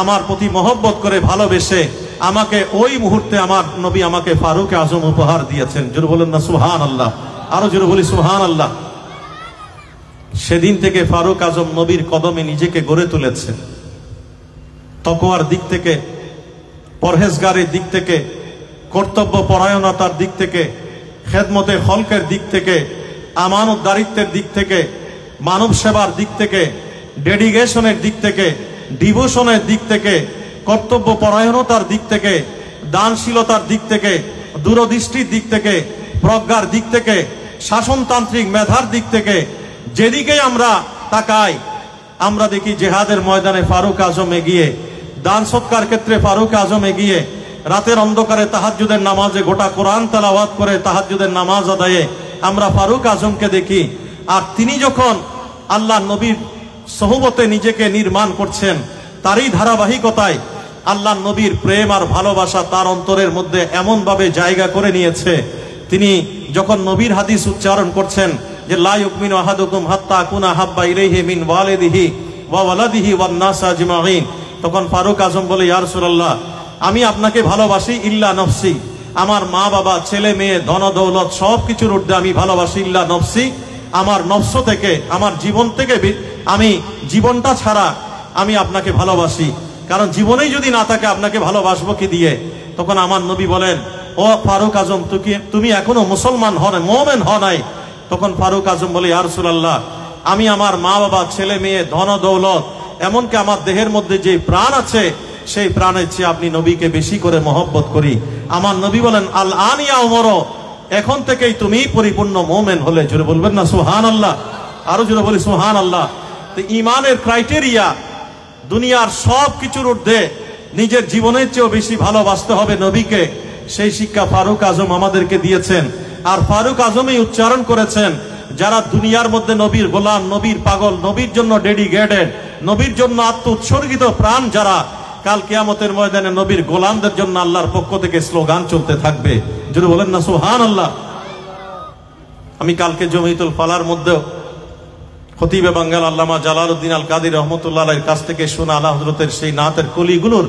আমার প্রতি মহব্বত করে ভালোবেসে আমাকে ওই মুহূর্তে আমার নবী আমাকে ফারুক আজম উপহার দিয়েছেন। জোরে বলেন না সুবহানাল্লাহ, আরো জোরে বলি সুবহানাল্লাহ। সেদিন থেকে ফারুক আজম নবীর কদমে নিজেকে গড়ে তুলেছেন। তাকওয়ার দিক থেকে, পরহেজগারের দিক থেকে, কর্তব্য পরায়ণতার দিক থেকে, খেদমতে খলকের দিক থেকে, আমানতদারিত্বের দিক থেকে, মানব সেবার দিক থেকে, ডেডিকেশনের দিক থেকে, ডিভোশনের দিক থেকে, কর্তব্য পরায়ণতার দিক থেকে, দানশীলতার দিক থেকে, দূরদৃষ্টির দিক থেকে, প্রজ্ঞার দিক থেকে, শাসনতান্ত্রিক মেধার দিক থেকে, যেদিকে আমরা তাকাই আমরা দেখি জেহাদের ময়দানে ফারুক আজম এগিয়ে, দান সৎকার ক্ষেত্রে ফারুক আজম এগিয়ে, রাতের অন্ধকারে তাহাজ্জুদের নামাজে গোটা কোরআন তেলাওয়াত করে তাহাজ্জুদের নামাজ আদায়ে আমরা ফারুক আজমকে দেখি। আর তিনি যখন আল্লাহ নবীর সহবতে নিজেকে নির্মাণ করছেন, তারই ধারাবাহিকতায় আল্লাহ নবীর প্রেম আর ভালোবাসা তার অন্তরের মধ্যে এমন ভাবে জায়গা করে নিয়েছে, তিনি যখন নবীর হাদিস উচ্চারণ করছেন যে লা ইউমিনু আহাদুকুম হাত্তা আকুনা হাব্বা ইলাইহি মিন ওয়ালিদিহি ওয়া ওয়ালাদিহি ওয়ান নাস আজমাইন, তখন ফারুক আজম বলে, ইয়া রাসূলুল্লাহ, আমি আপনাকে ভালোবাসি ইল্লা নফসি, আমার মা বাবা ছেলে মেয়ে ধন দৌলত সবকিছুর ঊর্ধ্বে আমি ভালোবাসি ইল্লা নফসি, আমার নফস থেকে, আমার জীবন থেকে, আমি জীবনটা ছাড়া আমি আপনাকে ভালোবাসি, কারণ জীবনেই যদি না থাকে আপনাকে ভালোবাসবো কি দিয়ে। তখন আমার নবী বলেন, ও ফারুক আজম, তুমি এখনো মুসলমান হও নাই, মুমিন হও নাই। তখন ফারুক আজম বলে, ইয়া রাসূলুল্লাহ, আমি আমার মা বাবা ছেলে মেয়ে ধন দৌলত এমনকি আমার দেহের মধ্যে যে প্রাণ আছে সেই প্রাণের চেয়ে আপনি নবীকে বেশি করে মহব্বত করি। আমার নবী বলেন, আল আন ইয়া ওমর, এখন থেকেই তুমি পরিপূর্ণ মুমিন হলে। জোরে বলবেন না সুবহানাল্লাহ, আরো জোরে বলি সুবহানাল্লাহ। তো ঈমানের ক্রাইটেরিয়া, দুনিয়ার সব কিছুর ঊর্ধ্বে নিজের জীবনের চেয়েও বেশি ভালোবাসতে হবে নবীকে, সেই শিক্ষা ফারুক আজম আমাদেরকে দিয়েছেন। আর ফারুক আজমই উচ্চারণ করেছেন, যারা দুনিয়ার মধ্যে নবীর গোলাম, নবীর পাগল, নবীর জন্য ডেডিকেটেড, নবীর জন্য আত্ম উৎসর্গিত প্রাণ যারা, কাল কিয়ামতের ময়দানে নবীর গোলামদের জন্য আল্লাহর পক্ষ থেকে স্লোগান চলতে থাকবে। যদি বলেন না সুবহানাল্লাহ। আমি কালকে জমিয়তুল ফালার মধ্যে খতিবে বাঙ্গাল আল্লামা জালালউদ্দিন আল কাদির রহমতুল্লাহ আলাইহির কাছ থেকে শোনা আলা হযরতের সেই নাতের কলিগুলোর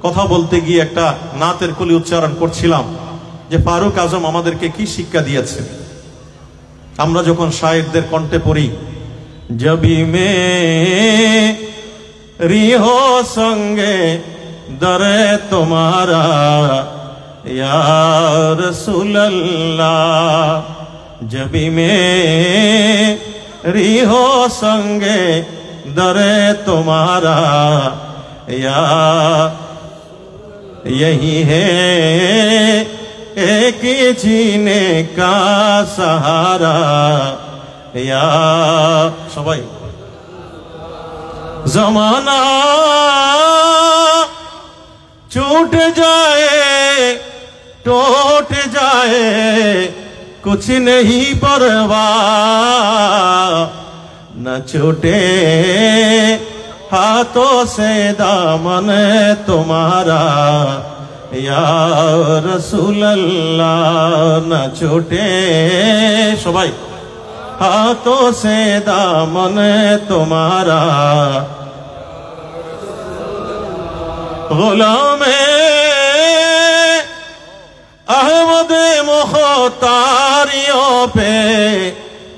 কথা বলতে গিয়ে একটা নাতের কলি উচ্চারণ করছিলাম যে ফারুক আজম আমাদেরকে কি শিক্ষা দিয়েছে। আমরা যখন শায়েরদের কণ্ঠে পড়ি, জবি মে রিহো সঙ্গে দরে তোমারা ইয়া রাসূলুল্লাহ, জবি মে রিহো সঙ্গে দরে তোমারা ইয়া यही है एक जीने का सहारा या सबाई जमाना छूट जाए टूट जाए कुछ नहीं परवाह, न छूटे हाथों से दामन तुम्हारा या रसूल अल्लाह, न छूटे सबाई हाथों से दामन तुम्हारा, गुलाम अहमद मुख्तारियों पे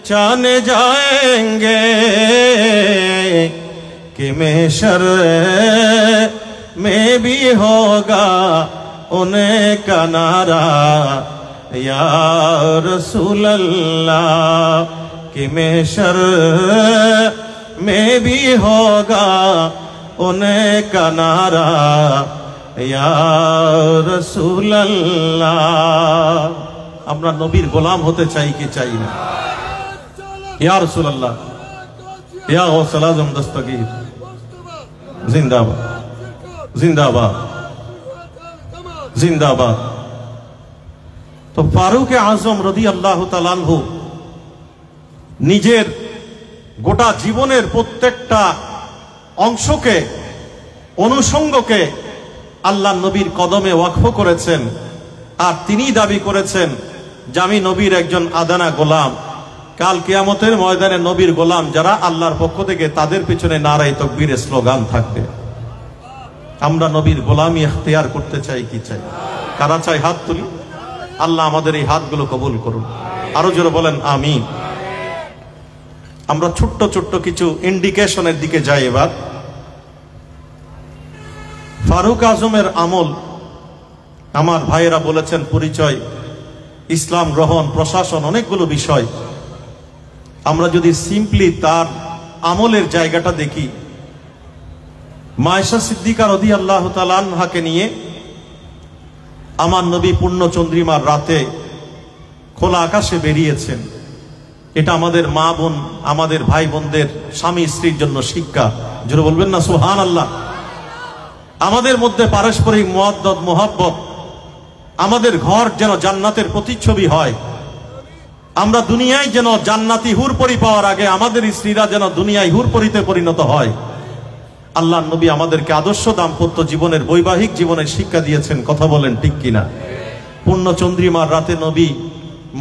चान जाएंगे कि महशर में भी होगा उनका नारा या रसूल अल्लाह, कि महशर में भी होगा उनका नारा या रसूल अल्लाह। আমরা নবীর গোলাম হতে চাই কি চাই না? ইয়া রাসূলুল্লাহ, ইয়া গাউসুল আজম দস্তগীর জিন্দাবাদ, জিন্দাবাদ, জিন্দাবাদ। তো ফারুক আজম রাদিয়াল্লাহু তাআলা আনহু নিজের গোটা জীবনের প্রত্যেকটা অংশকে, অনুষঙ্গকে আল্লাহ নবীর কদমে ওয়াকফ করেছেন। আর তিনি দাবি করেছেন যে আমি নবীর একজন আদানা গোলাম। কাল কিয়ামতের ময়দানে নবীর গোলাম যারা আল্লাহর পক্ষ থেকে, তাদের পিছনে নারায়ে তাকবীরের স্লোগান থাকবে। আমরা নবীর গোলামি ইখতিয়ার করতে চাই কি চাই? কারা চাই হাত তুলি? আল্লাহ আমাদের এই হাতগুলো কবুল করুন। আরো জোরে বলেন আমিন। আমরা ছোট্ট ছোট্ট কিছু ইন্ডিকেশনের দিকে যাই এবার। ফারুক আজমের আমল, আমার ভাইয়েরা বলেছেন পরিচয়, ইসলাম গ্রহণ, প্রশাসন, অনেকগুলো বিষয়। আমরা যদি সিম্পলি তার আমলের জায়গাটা দেখি, মায়েশা সিদ্দিকা রাদিয়াল্লাহু তাআলা আনহাকে নিয়ে আমার নবী পূর্ণ চন্দ্রিমার রাতে খোলা আকাশে বেরিয়েছেন। এটা আমাদের মা বোন, আমাদের ভাই বোনদের, স্বামী স্ত্রীর জন্য শিক্ষা। জোরে বলবেন না সুবহানাল্লাহ। আমাদের মধ্যে পারস্পরিক মুওয়াদ্দাত, মুহাব্বত, আমাদের ঘর যেন জান্নাতের প্রতিচ্ছবি হয়। আমরা দুনিয়ায় যেন জান্নাতি হুরপরি পাওয়ার আগে আমাদের স্ত্রীরা যেন দুনিয়ায় হুরপরিতে পরিণত হয়। আল্লাহ নবী আমাদেরকে আদর্শ দাম্পত্য জীবনের, বৈবাহিক জীবনের শিক্ষা দিয়েছেন। কথা বলেন ঠিক কিনা? পূর্ণ চন্দ্রিমার রাতে নবী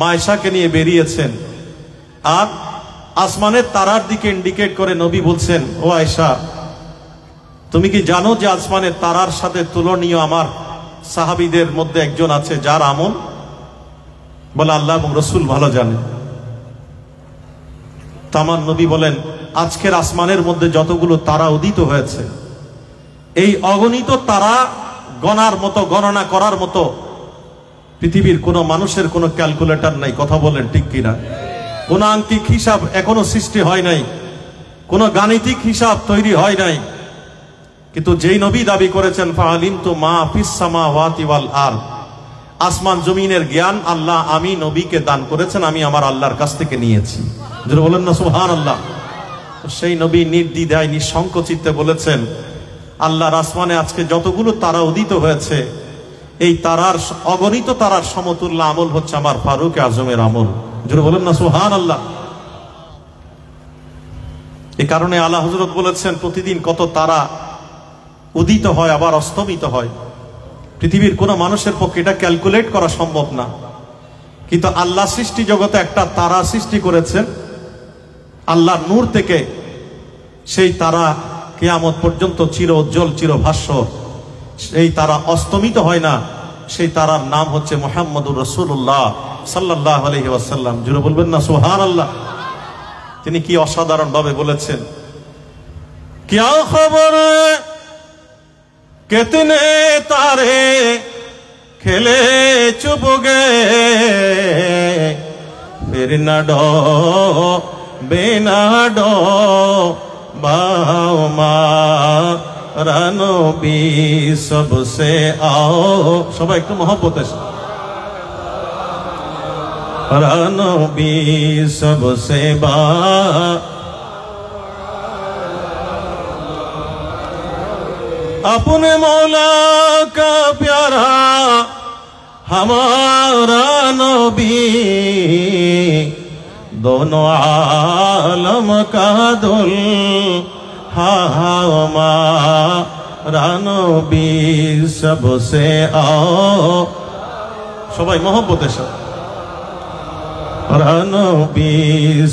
মায়েশাকে নিয়ে বেরিয়েছেন। আর আসমানের তারার দিকে ইন্ডিকেট করে নবী বলছেন, ও আয়েশা, তুমি কি জানো যে আসমানের তারার সাথে তুলনীয় আমার সাহাবীদের মধ্যে একজন আছে যার আমল? বলে আল্লাহ এবং রসুল ভালো জানেন। তামার নবী বলেন, আজকের আসমানের মধ্যে যতগুলো তারা উদিত হয়েছে, এই অগণিত তারা গণার মতো, গণনা করার মতো পৃথিবীর কোন মানুষের কোনো ক্যালকুলেটর নাই। কথা বলেন ঠিক কিনা? কোন আঙ্কিক হিসাব এখনো সৃষ্টি হয় নাই, কোন গাণিতিক হিসাব তৈরি হয় নাই। কিন্তু যেই নবী দাবি করেছেন ফাআলিমতু মা ফিস সামাওয়াতি ওয়াল আরদ, আসমান জমিনের জ্ঞান আল্লাহ আমি নবীকে দান করেছেন, আমি আমার আল্লাহর কাছ থেকে নিয়েছি। যারা বলেন না সুবহানাল্লাহ। তো সেই নবী নির্দ্বিধায়, নিঃসংকোচিতে বলেছেন, আল্লাহর আসমানে আজকে যতগুলো তারা উদিত হয়েছে, এই তারার, অগণিত তারার সমতুল্য আমল হচ্ছে আমার ফারুক আজমের আমল। যারা বলেন না সুবহানাল্লাহ। এই কারণে আলা হযরত বলেছেন, প্রতিদিন কত তারা উদিত হয় আবার অস্তমিত হয়। পৃথিবীর কোনো মানুষের পক্ষে এটা ক্যালকুলেট করা সম্ভব না, কিন্তু আল্লাহ সৃষ্টি জগতে একটা তারা সৃষ্টি করেছেন। আল্লাহর নূর থেকে সেই তারা কিয়ামত পর্যন্ত চির উজ্জ্বল চিরভাস্বর, সেই তারা অস্তমিত হয় না। সেই তারার নাম হচ্ছে মুহাম্মদুর রাসূলুল্লাহ সাল্লাল্লাহু আলাইহি ওয়াসাল্লাম। জুড়ে বলবেন না সুবহানাল্লাহ। তিনি কি অসাধারণ ভাবে বলেছেন, क्या खबर कितने तारे खेले चुप गए, फिर न डो बेना डो बाओ मारानो भी सबसे आओ। সবাই একটু মহব্বতে रानो भी सबसे बा अपने मौला का प्यारा हमारा नबी, दोनों आलम का दुल्हा हमारा नबी सबसे आओ। সবাই মহব্বতের সাথে नबी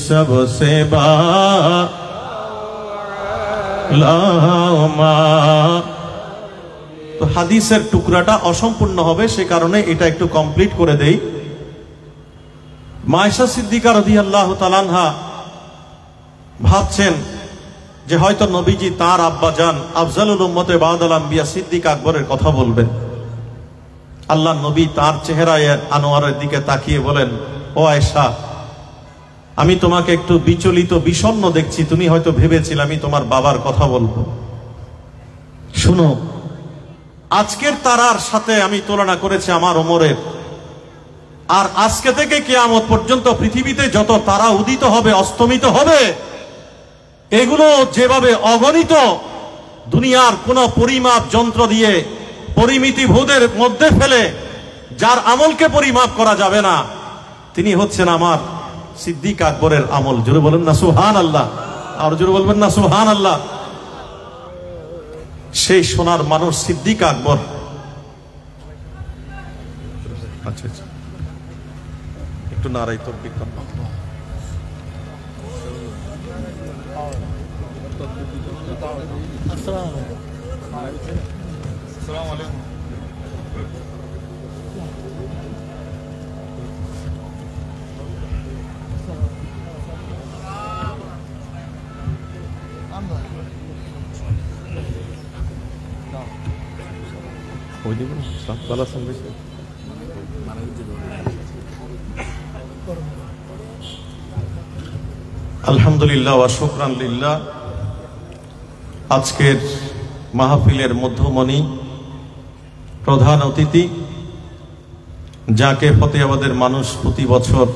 सबसे बा लामा। তো হাদিসের টুকরাটা অসম্পূর্ণ হবে, সে কারণে এটা একটু কমপ্লিট করে দেই। মা আয়েশা সিদ্দিকা রাদিয়াল্লাহু তাআলা আনহা ভাবছেন যে হয়তো নবীজি তার আব্বাজান আফজালুল উম্মতে বাদাল আম্বিয়া সিদ্দিক আকবরের কথা বলবেন। আল্লাহ নবী তার চেহারায় আনোয়ারের দিকে তাকিয়ে বলেন, ও আয়েশা, আমি তোমাকে একটু বিচলিত বিষণ্ণ দেখছি, তুমি হয়তো ভেবেছিলে আমি তোমার বাবার কথা বলবো। শুনো, আজকের তারার সাথে আমি তুলনা করেছি আমার ওমরের, আর আজকে থেকে কিয়ামত পর্যন্ত পৃথিবীতে যত তারা উদিত হবে অস্তমিত হবে, এগুলো যেভাবে অগণিত, দুনিয়ার কোন পরিমাপ যন্ত্র দিয়ে পরিমিতি ভূদের মধ্যে ফেলে যার আমলকে পরিমাপ করা যাবে না, তিনি হচ্ছেন আমার সিদ্দিক আকবরের আমল। জোরে বলেন না সুবহানাল্লাহ। আর জোরে বলবেন না সুবহানাল্লাহ। সেই সোনার মানুষ সিদ্দিক আকবর। আচ্ছা আচ্ছা, একটু নারাই তাকবীর। আসসালামু আলাইকুম। আলহামদুলিল্লাহ ওয়া শুকরান লিল্লাহ। আজকের মাহফিলের মধ্যমণি, প্রধান অতিথি, যাকে ফতেহাবাদের মানুষ প্রতি বছর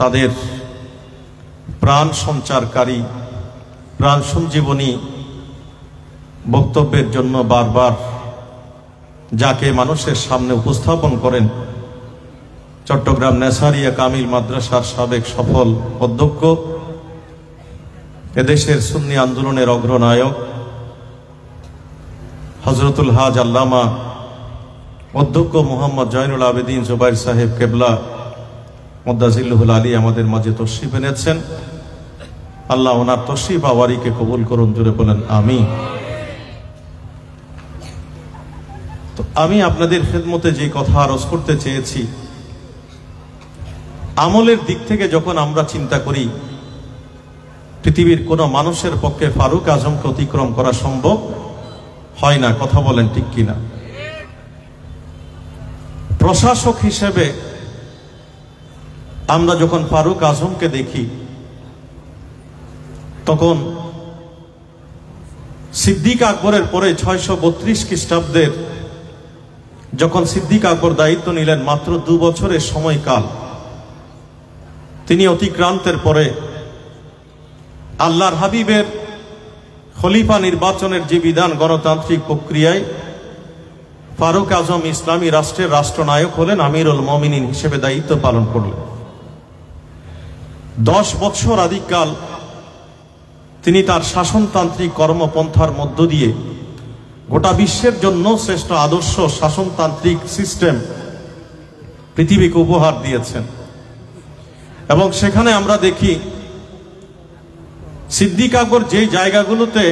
তাদের প্রাণ সঞ্চারকারী, প্রাণ সঞ্জীবনী বক্তব্যের জন্য বারবার যাকে মানুষের সামনে উপস্থাপন করেন, চট্টগ্রাম নেসারিয়া কামিল মাদ্রাসার সাবেক সফল অধ্যক্ষ, এদেশের সুন্নি আন্দোলনের অগ্রনায়ক হযরতুল হাজ আল্লামা অধ্যক্ষ মোহাম্মদ জয়নুল আবেদিন জুবাইর সাহেব কেবলা মুদ্দাজিল্লুহুল আলী আমাদের মাঝে তশরিফ এনেছেন। আল্লাহ ওনার তশরিফ আওয়ারিকে কবুল করুন। জুড়ে বলেন আমিন। তো আমি আপনাদের খেদমতে যে কথা আরজ করতে চেয়েছি, আমলের দিক থেকে যখন আমরা চিন্তা করি, পৃথিবীর কোন মানুষের পক্ষে ফারুক আজমকে অতিক্রম করা সম্ভব হয় না। কথা বলেন ঠিক কিনা? প্রশাসক হিসেবে আমরা যখন ফারুক আজমকে দেখি, তখন সিদ্দিক আকবরের পরে 632 খ্রিস্টাব্দের যখন সিদ্দিক আকবর দায়িত্ব নিলেন, মাত্র 2 বছরের সময়কাল তিনি অতিক্রান্তের পরে আল্লাহর হাবিবের খলিফা নির্বাচনের যে বিধান, গণতান্ত্রিক প্রক্রিয়ায় ফারুক আজম ইসলামী রাষ্ট্রের রাষ্ট্রনায়ক হলেন, আমিরুল মুমিনিন হিসেবে দায়িত্ব পালন করলেন। 10 বছর আদিকাল তিনি তার শাসনতান্ত্রিক কর্মপন্থার মধ্য দিয়ে গোটা বিশ্বের জন্য শ্রেষ্ঠ আদর্শ শাসনতান্ত্রিক সিস্টেম পৃথিবীকে উপহার দিয়েছেন। এবং সেখানে আমরা দেখি সিদ্দিক আকবর যে জায়গাগুলোতে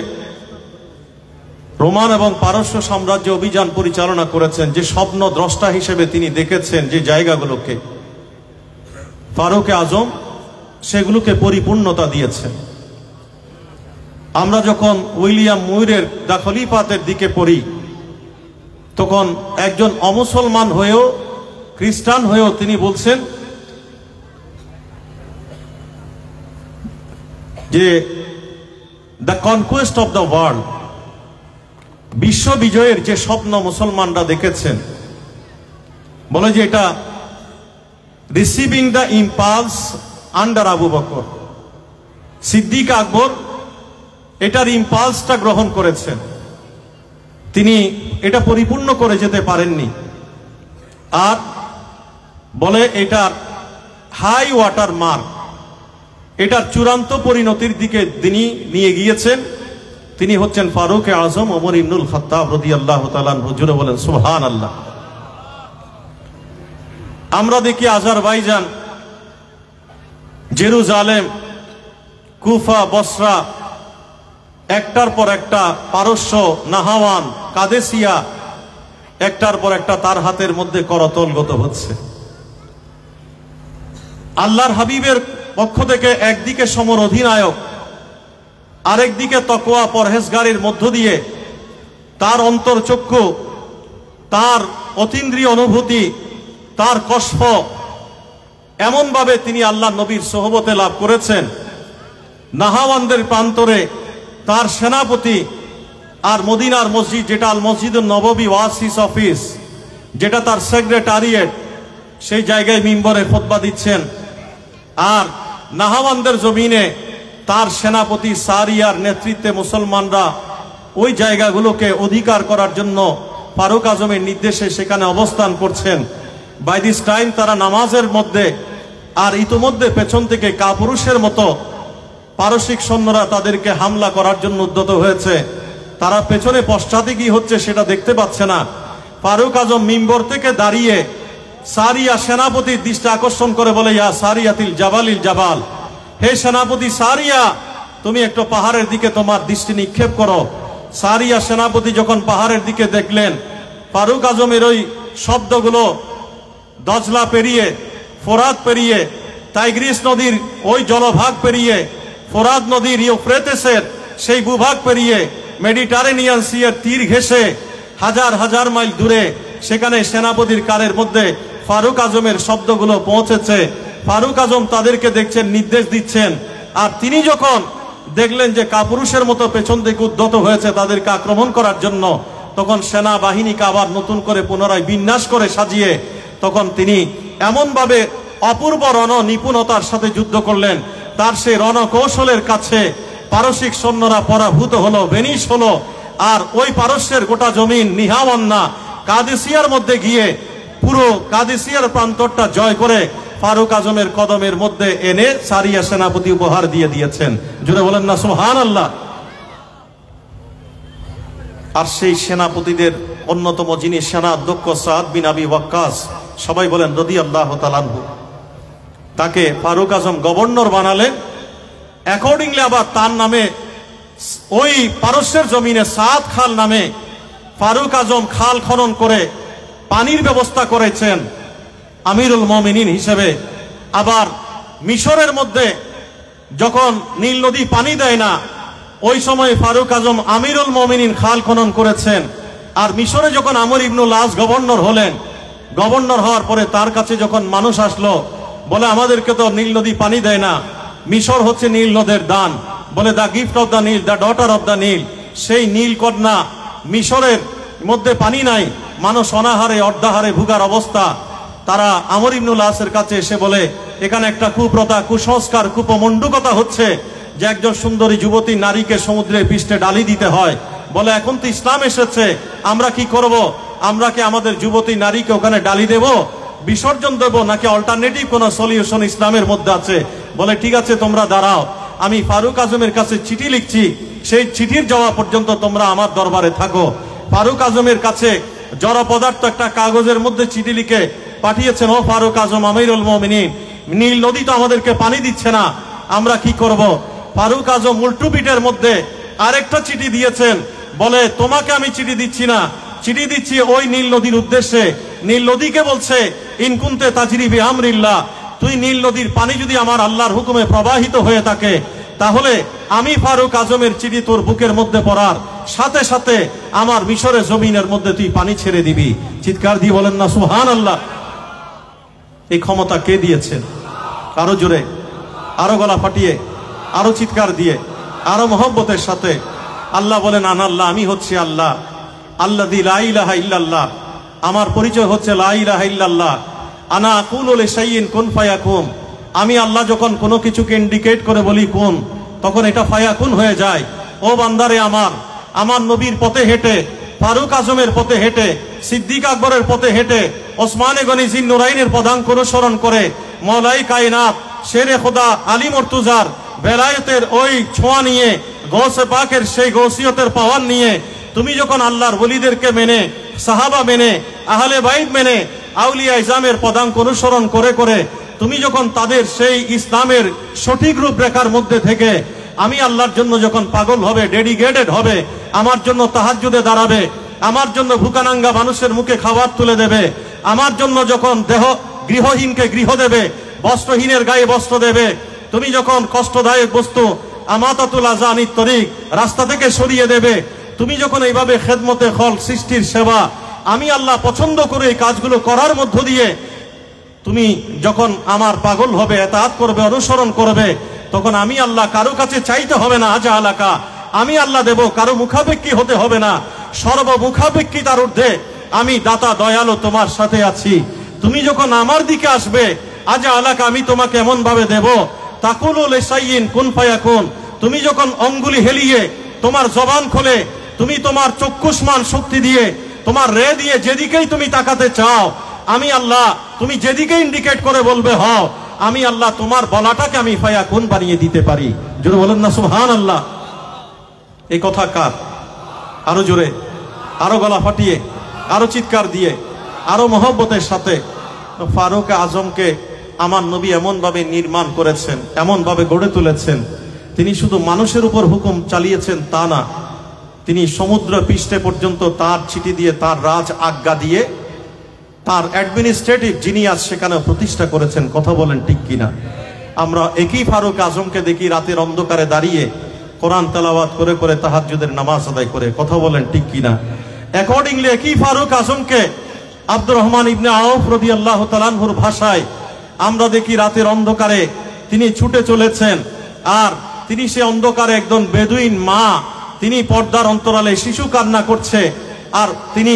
রোমান এবং পারস্য সাম্রাজ্য অভিযান পরিচালনা করেছেন, যে স্বপ্ন দ্রষ্টা হিসেবে তিনি দেখেছেন যে জায়গাগুলোকে, ফারুক আজম সেগুলোকে পরিপূর্ণতা দিয়েছেন। আমরা যখন উইলিয়াম মুইরের দ্য খলিফাতের দিকে পড়ি, তখন একজন অমুসলমান হয়েও, খ্রিস্টান হয়েও তিনি বলছেন যে the conquest of the world, বিশ্ব বিজয়ের যে স্বপ্ন মুসলমানরা দেখেছেন, বলে যে এটা receiving the impulse under Abu Bakr. Siddique Akbar এটার ইম্পালসটা গ্রহণ করেছেন, তিনি এটা পরিপূর্ণ করে যেতে পারেননি। আর বলে এটার হাই ওয়াটার মার্ক, এটার চূড়ান্ত পরিণতির দিকে তিনি নিয়ে গিয়েছেন। তিনি হচ্ছেন ফারুক আজম ওমর ইবনুল খাত্তাব রাদিয়াল্লাহু তাআলা আনহু। জুড়ে বলেন সুবহানাল্লাহ। আমরা দেখি আজারবাইজান, জেরুজালেম, কুফা, বসরা, একটার পর একটা পারস্য, নাহাওয়ান, কাদেসিয়া, একটার পর একটা তার হাতের মধ্যে করতলগত হচ্ছে। আল্লাহর হাবিবের পক্ষ থেকে একদিকে সমর অধিনায়ক, আরেকদিকে তকওয়া পরহেজগারির মধ্য দিয়ে তার অন্তরচক্ষু, তার অতীন্দ্রিয় অনুভূতি, তার কষ্প, এমনভাবে তিনি আল্লাহ নবীর সোহবতে লাভ করেছেন। নাহাওয়ানদের প্রান্তরে তার সেনাপতি, আর মদিনার মসজিদ, যেটা আল মসজিদুন নববী ওয়াসিস অফিস, যেটা তার সেক্রেটারিয়েট, সেই জায়গায় মিম্বরে খুতবা দিচ্ছেন। আর নাহাওয়ানদের জমিনে তার সেনাপতি সারিয়ার নেতৃত্বে মুসলমানরা ওই জায়গাগুলোকে অধিকার করার জন্য ফারুক আজমের নির্দেশে সেখানে অবস্থান করছেন। বাই দিস টাইম তারা নামাজের মধ্যে, আর ইতোমধ্যে পেছন থেকে কাপুরুষের মতো পারসিক সৈন্যরা তাদেরকে হামলা করার জন্য উদ্যত হয়েছে। তারা পেছনে পশ্চাতে কি হচ্ছে সেটা দেখতে পাচ্ছে না। ফারুক আজম মিম্বর থেকে দাঁড়িয়ে সারিয়া সেনাপতির দৃষ্টি আকর্ষণ করে বলে, ইয়া সারিয়াতিল জাবালিল জাবাল, হে সেনাপতি সারিয়া, তুমি একটু পাহাড়ের দিকে তোমার দৃষ্টি নিক্ষেপ করো। সারিয়া সেনাপতি যখন পাহাড়ের দিকে দেখলেন, ফারুক আজমের ওই শব্দগুলো দজলা পেরিয়ে, ফোরাত পেরিয়ে, টাইগ্রিস নদীর ওই জলভাগ পেরিয়ে, ফোরাত নদীর ইউফ্রেটিসের সেই ভূভাগ পেরিয়ে, মেডিটারেনিয়ান সিয়ের তীর ঘেঁষে হাজার হাজার মাইল দূরে সেখানে সেনাপতির কানের মধ্যে ফারুক আজমের শব্দগুলো পৌঁছেছে। ফারুক আজম তাদেরকে দেখছেন, নির্দেশ দিচ্ছেন। আর তিনি যখন দেখলেন যে কাপুরুষের মতো পেছন দিকে উদ্যত হয়েছে তাদেরকে আক্রমণ করার জন্য, তখন সেনাবাহিনীকে আবার নতুন করে পুনরায় বিন্যাস করে সাজিয়ে তখন তিনি এমনভাবে অপূর্ব রণ নিপুণতার সাথে যুদ্ধ করলেন, তার সেই রণকৌশলের কাছে পারসিক সৈন্যরা পরাভূত হলো, বেনিশ হলো। আর ওই পারস্যের গোটা জমিন নিহাওয়ান্না কাদেসিয়ার মধ্যে গিয়ে পুরো কাদেসিয়ার প্রান্তরটা জয় করে ফারুক আজমের কদমের মধ্যে এনে সারিয়া সেনাপতি উপহার দিয়ে দিয়েছেন। জুড়ে বলেন না সুবহানাল্লাহ। আর সেই সেনাপতিদের অন্যতম যিনি সেনাধ্যক্ষ সাদ বিন আবি ওয়াক্কাস, সবাই বলেন রাদিয়াল্লাহু তাআলা আনহু, তাকে ফারুক আজম গভর্নর বানালেন। অ্যাকর্ডিংলি আবার তার নামে ওই পারস্যের জমিনে সাদ খাল নামে ফারুক আজম খাল খনন করে পানির ব্যবস্থা করেছেন আমিরুল মুমিনিন হিসেবে। আবার মিশরের মধ্যে যখন নীল নদী পানি দেয় না, ওই সময় ফারুক আজম আমিরুল মুমিনিন খাল খনন করেছেন। আর মিশরে যখন আমর ইবনুল আস গভর্নর হলেন, গভর্নর হওয়ার পরে তার কাছে যখন মানুষ আসলো, বলে আমাদেরকে তো নীল নদী পানি দেয় না, মিশর হচ্ছে নীল নদের দান, বলে the gift of the Nile, the daughter of the Nile. সেই নীল কন্যা মিশরের মধ্যে পানি নাই, মানুষ অনাহারে অর্ধাহারে ভুগার অবস্থা। তারা আমর ইবনুল আসের কাছে এসে বলে, এখানে একটা কুপ্রথা, কুসংস্কার, কুপমণ্ডুকতা হচ্ছে যে একজন সুন্দরী যুবতী নারীকে সমুদ্রের পৃষ্ঠে ডালি দিতে হয়। বলে এখন তো ইসলাম এসেছে, আমরা কি করব? আমরা কি আমাদের যুবতী নারীকে ওখানে ডালি দেব, বিসর্জন দেব, নাকি অল্টারনেটিভ কোন সলিউশন ইসলামের মধ্যে আছে? বলে ঠিক আছে, তোমরা দাঁড়াও, আমি ফারুক আজমের কাছে চিঠি লিখছি, সেই চিঠির জবাব পর্যন্ত তোমরা আমার দরবারে থাকো। ফারুক আজমের কাছে জড় পদার্থ একটা কাগজের মধ্যে চিঠি লিখে পাঠিয়েছেন, ও ফারুক আজম আমিরুল মুমিনিন, নীল নদী তো আমাদেরকে পানি দিচ্ছে না, আমরা কি করব? ফারুক আজম উল্টো পিঠের মধ্যে আরেকটা চিঠি দিয়েছেন, বলে তোমাকে আমি চিঠি দিচ্ছি না, চিঠি দিচ্ছি ওই নীল নদীর উদ্দেশ্যে। নীল নদীকে বলছে, ইনকুনতে তাজরি বিআমরিল্লাহ, তুই নীল নদীর পানি যদি আমার আল্লাহর হুকুমে প্রবাহিত হয়ে থাকে, তাহলে আমি ফারুক আজমের চিঠি তোর বুকের মধ্যে পড়ার সাথে সাথে আমার মিশরের জমিনের মধ্যে তুই পানি ছেড়ে দিবি। চিৎকার দিয়ে বলেন না সুবহানাল্লাহ। এই ক্ষমতা কে দিয়েছেন? আরো জোরে, আরো গলা ফাটিয়ে, আরো চিৎকার দিয়ে, আরো মহব্বতের সাথে আল্লাহ বলেন, আনাল্লাহ, আমি হচ্ছি আল্লাহ, আল্লাযী লা ইলাহা ইল্লাল্লাহ, আমার পরিচয় হচ্ছে লা ইলাহা ইল্লাল্লাহ। আনা আকুলু লিশাইইন কুন ফায়াকুন, আমি আল্লাহ যখন কোনো কিছুকে ইন্ডিকেট করে বলি কুন, তখন এটা ফায়াকুন হয়ে যায়। ও বান্দারে আমার, আমার নবীর পথে হেঁটে, ফারুক আজমের পথে হেঁটে, সিদ্দিক আকবরের পথে হেঁটে, ওসমানে গনি জিন নুরাইনের পদাঙ্ক অনুসরণ করে, মওলাই কায়নাত শেরে খোদা আলী মুর্তুজার বেলায়েতের ওই ছোঁয়া নিয়ে, গৌসে পাকের সেই গৌসিয়তের পাওয়ার নিয়ে তুমি যখন আল্লাহর ওলিদেরকে মেনে, সাহাবা মেনে, আহলে বাইত মেনে, আউলিয়া ইজামের পদাঙ্ক অনুসরণ করে করে তুমি যখন তাদের সেই ইসলামের সঠিক রূপরেখার মধ্যে থেকে আমি আল্লাহর জন্য যখন পাগল হবে, ডেডিকেটেড হবে, আমার জন্য তাহাজ্জুদে দাঁড়াবে, আমার জন্য ভুকানাঙ্গা মানুষের মুখে খাবার তুলে দেবে, আমার জন্য যখন গৃহহীনকে গৃহ দেবে, বস্ত্রহীনের গায়ে বস্ত্র দেবে, তুমি যখন কষ্টদায়ক বস্তু আমাতাতুল আজানিত তরিক রাস্তা থেকে সরিয়ে দেবে, তুমি যখন এইভাবে খেদমতে খল সৃষ্টির সেবা আমি আল্লাহ পছন্দ করে এই কাজগুলো করার মধ্য দিয়ে তুমি যখন আমার পাগল হবে, এতাআত করবে, অনুসরণ করবে, তখন আমি আল্লাহ কারো কাছে চাইতে হবে না, আজা আলাকা, আমি আল্লাহ দেব, কারো মুখাপেক্ষী হতে হবে না, সর্বমুখাপেক্ষী তার ঊর্ধ্বে আমি দাতা দয়ালু তোমার সাথে আছি। তুমি যখন আমার দিকে আসবে, আজা আলাকা, আমি তোমাকে এমন ভাবে দেব, তাকুলু লিশাইইন কুন ফায়াকুন, তুমি যখন অঙ্গুলি হেলিয়ে তোমার জবান খোলে, তুমি তোমার চক্ষুষ্মান শক্তি দিয়ে, তোমার রে দিয়ে যেদিকেই তুমি তাকাতে চাও, আমি আল্লাহ তুমি যেদিকে ইন্ডিকেট করে বলবে হও, আমি আল্লাহ তোমার বলাটাকে আমি ফায়াকুন বানিয়ে দিতে পারি। জোরে বলেন না সুবহানাল্লাহ। এই কথা কার? আরো জোরে, আরো গলা ফাটিয়ে, আরো চিৎকার দিয়ে, আরো মহব্বতের সাথে। ফারুক আজমকে আমার নবী এমন ভাবে নির্মাণ করেছেন, এমন ভাবে গড়ে তুলেছেন, তিনি শুধু মানুষের উপর হুকুম চালিয়েছেন তা না, তিনি সমুদ্র পৃষ্ঠে পর্যন্ত তার চিঠি দিয়ে, তার রাজ আজ্ঞা দিয়ে তার অ্যাডমিনিস্ট্রেটিভ জিনিয়াস সেখানে প্রতিষ্ঠা করেছেন। কথা বলেন ঠিক কিনা? আমরা একই ফারুক আজমকে দেখি রাতের অন্ধকারে দাঁড়িয়ে কোরআন তেলাওয়াত করে করে তাহাজ্জুদের নামাজ আদায় করে। কথা বলেন ঠিক কিনা? অ্যাকর্ডিংলি একই ফারুক আজমকে আব্দুর রহমান ইবনে আউফ রাদিয়াল্লাহু তাআলা আনহুর ভাষায় আমরা দেখি রাতের অন্ধকারে তিনি ছুটে চলেছেন, আর তিনি সে অন্ধকারে একজন বেদুইন মা, তিনি পর্দার অন্তরালে শিশু কান্না করছে, আর তিনি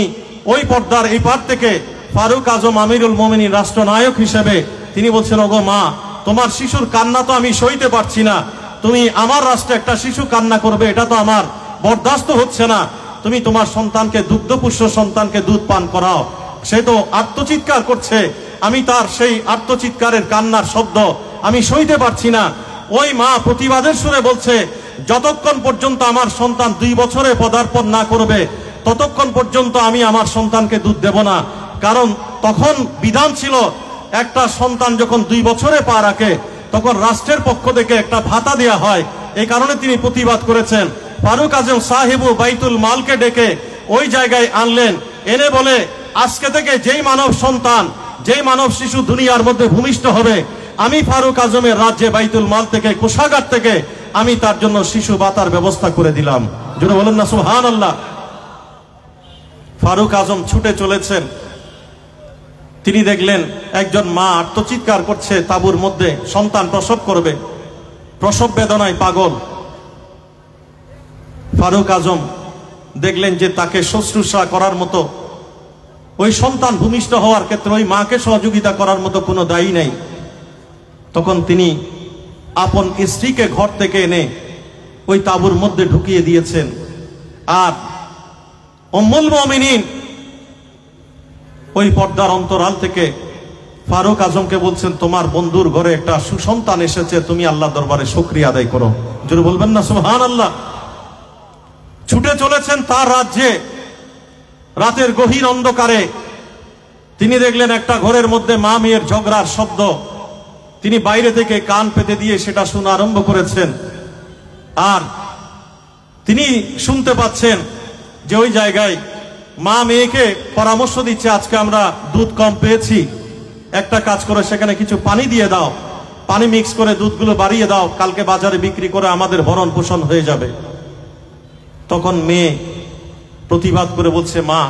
ওই পর্দার এই পার থেকে ফারুক আজম আমিরুল মুমিনিন রাষ্ট্রনায়ক হিসেবে তিনি বলছেন, ওগো মা, তোমার শিশুর কান্না তো আমি সইতে পারছি না, তুমি আমার রাষ্ট্রে একটা শিশু কান্না করবে, এটা তো আমার বরদাস্ত হচ্ছে না, তুমি তোমার সন্তানকে, দুগ্ধপুষ্য সন্তানকে দুধ পান করাও। সে তো আত্মচিৎকার করছে, আমি তার সেই আত্মচিৎকারের কান্নার শব্দ আমি সইতে পারছি না। ওই মা প্রতিবাদের সুরে বলছে, যতক্ষণ পর্যন্ত আমার সন্তান 2 বছরে পদার্পণ না করবে, ততক্ষণ পর্যন্ত আমি আমার সন্তানকে দুধ দেব না। কারণ তখন বিধান ছিল, একটা সন্তান যখন 2 বছরে পা রাখে তখন রাষ্ট্রের পক্ষ থেকে একটা ভাতা দেয়া হয়। এই কারণে তিনি প্রতিবাদ করেছেন। ফারুক আজম সাহেবু বাইতুল মালকে ডেকে ওই জায়গায় আনলেন, এনে বলে, আজকে থেকে যেই মানব সন্তান, যেই মানব শিশু দুনিয়ার মধ্যে ভূমিষ্ঠ হবে, আমি ফারুক আজমের রাজ্যে বাইতুল মাল থেকে, কোষাগার থেকে আমি তার জন্য শিশু ভাতার ব্যবস্থা করে দিলাম। জোরে বলেন না সুবহানাল্লাহ। ফারুক আজম ছুটে চলেছেন, তিনি দেখলেন একজন মা আত্মচিৎকার করছে তাঁবুর মধ্যে, সন্তান প্রসব করবে, প্রসব বেদনায় পাগল। ফারুক আজম দেখলেন যে তাকে শুশ্রূষা করার মতো, ওই সন্তান ভূমিষ্ঠ হওয়ার ক্ষেত্রে ওই মাকে সহযোগিতা করার মতো কোনো দায়ী নেই। তখন তিনি আপন স্ত্রীকে ঘর থেকে এনে ওই তাঁবুর মধ্যে ঢুকিয়ে দিয়েছেন, আর উম্মুল মুমিনিন ওই পর্দার অন্তরাল থেকে ফারুক আজমকে বলছেন, তোমার বন্ধুর ঘরে একটা সুসন্তান এসেছে, তুমি আল্লাহ দরবারে শুকরিয়া আদায় করো। জোরে বলবেন না সুবহানাল্লাহ। ছুটে চলেছেন তার রাজ্যে, রাতের গভীর অন্ধকারে তিনি দেখলেন একটা ঘরের মধ্যে মা মেয়ের ঝগড়ার শব্দ। তিনি বাইরে থেকে কান পেতে দিয়ে সেটা শোনা আরম্ভ করেছেন। আর তিনি শুনতে পাচ্ছেন যে ওই জায়গায় মা মেয়েকে পরামর্শ দিচ্ছে, আজকে আমরা দুধ কম পেয়েছি, একটা কাজ করে সেখানে কিছু পানি দিয়ে দাও, পানি মিক্স করে দুধগুলো বাড়িয়ে দাও, কালকে বাজারে বিক্রি করে আমাদের ভরণ পোষণ হয়ে যাবে। তখন মেয়ে প্রতিবাদ করে বলছে, মা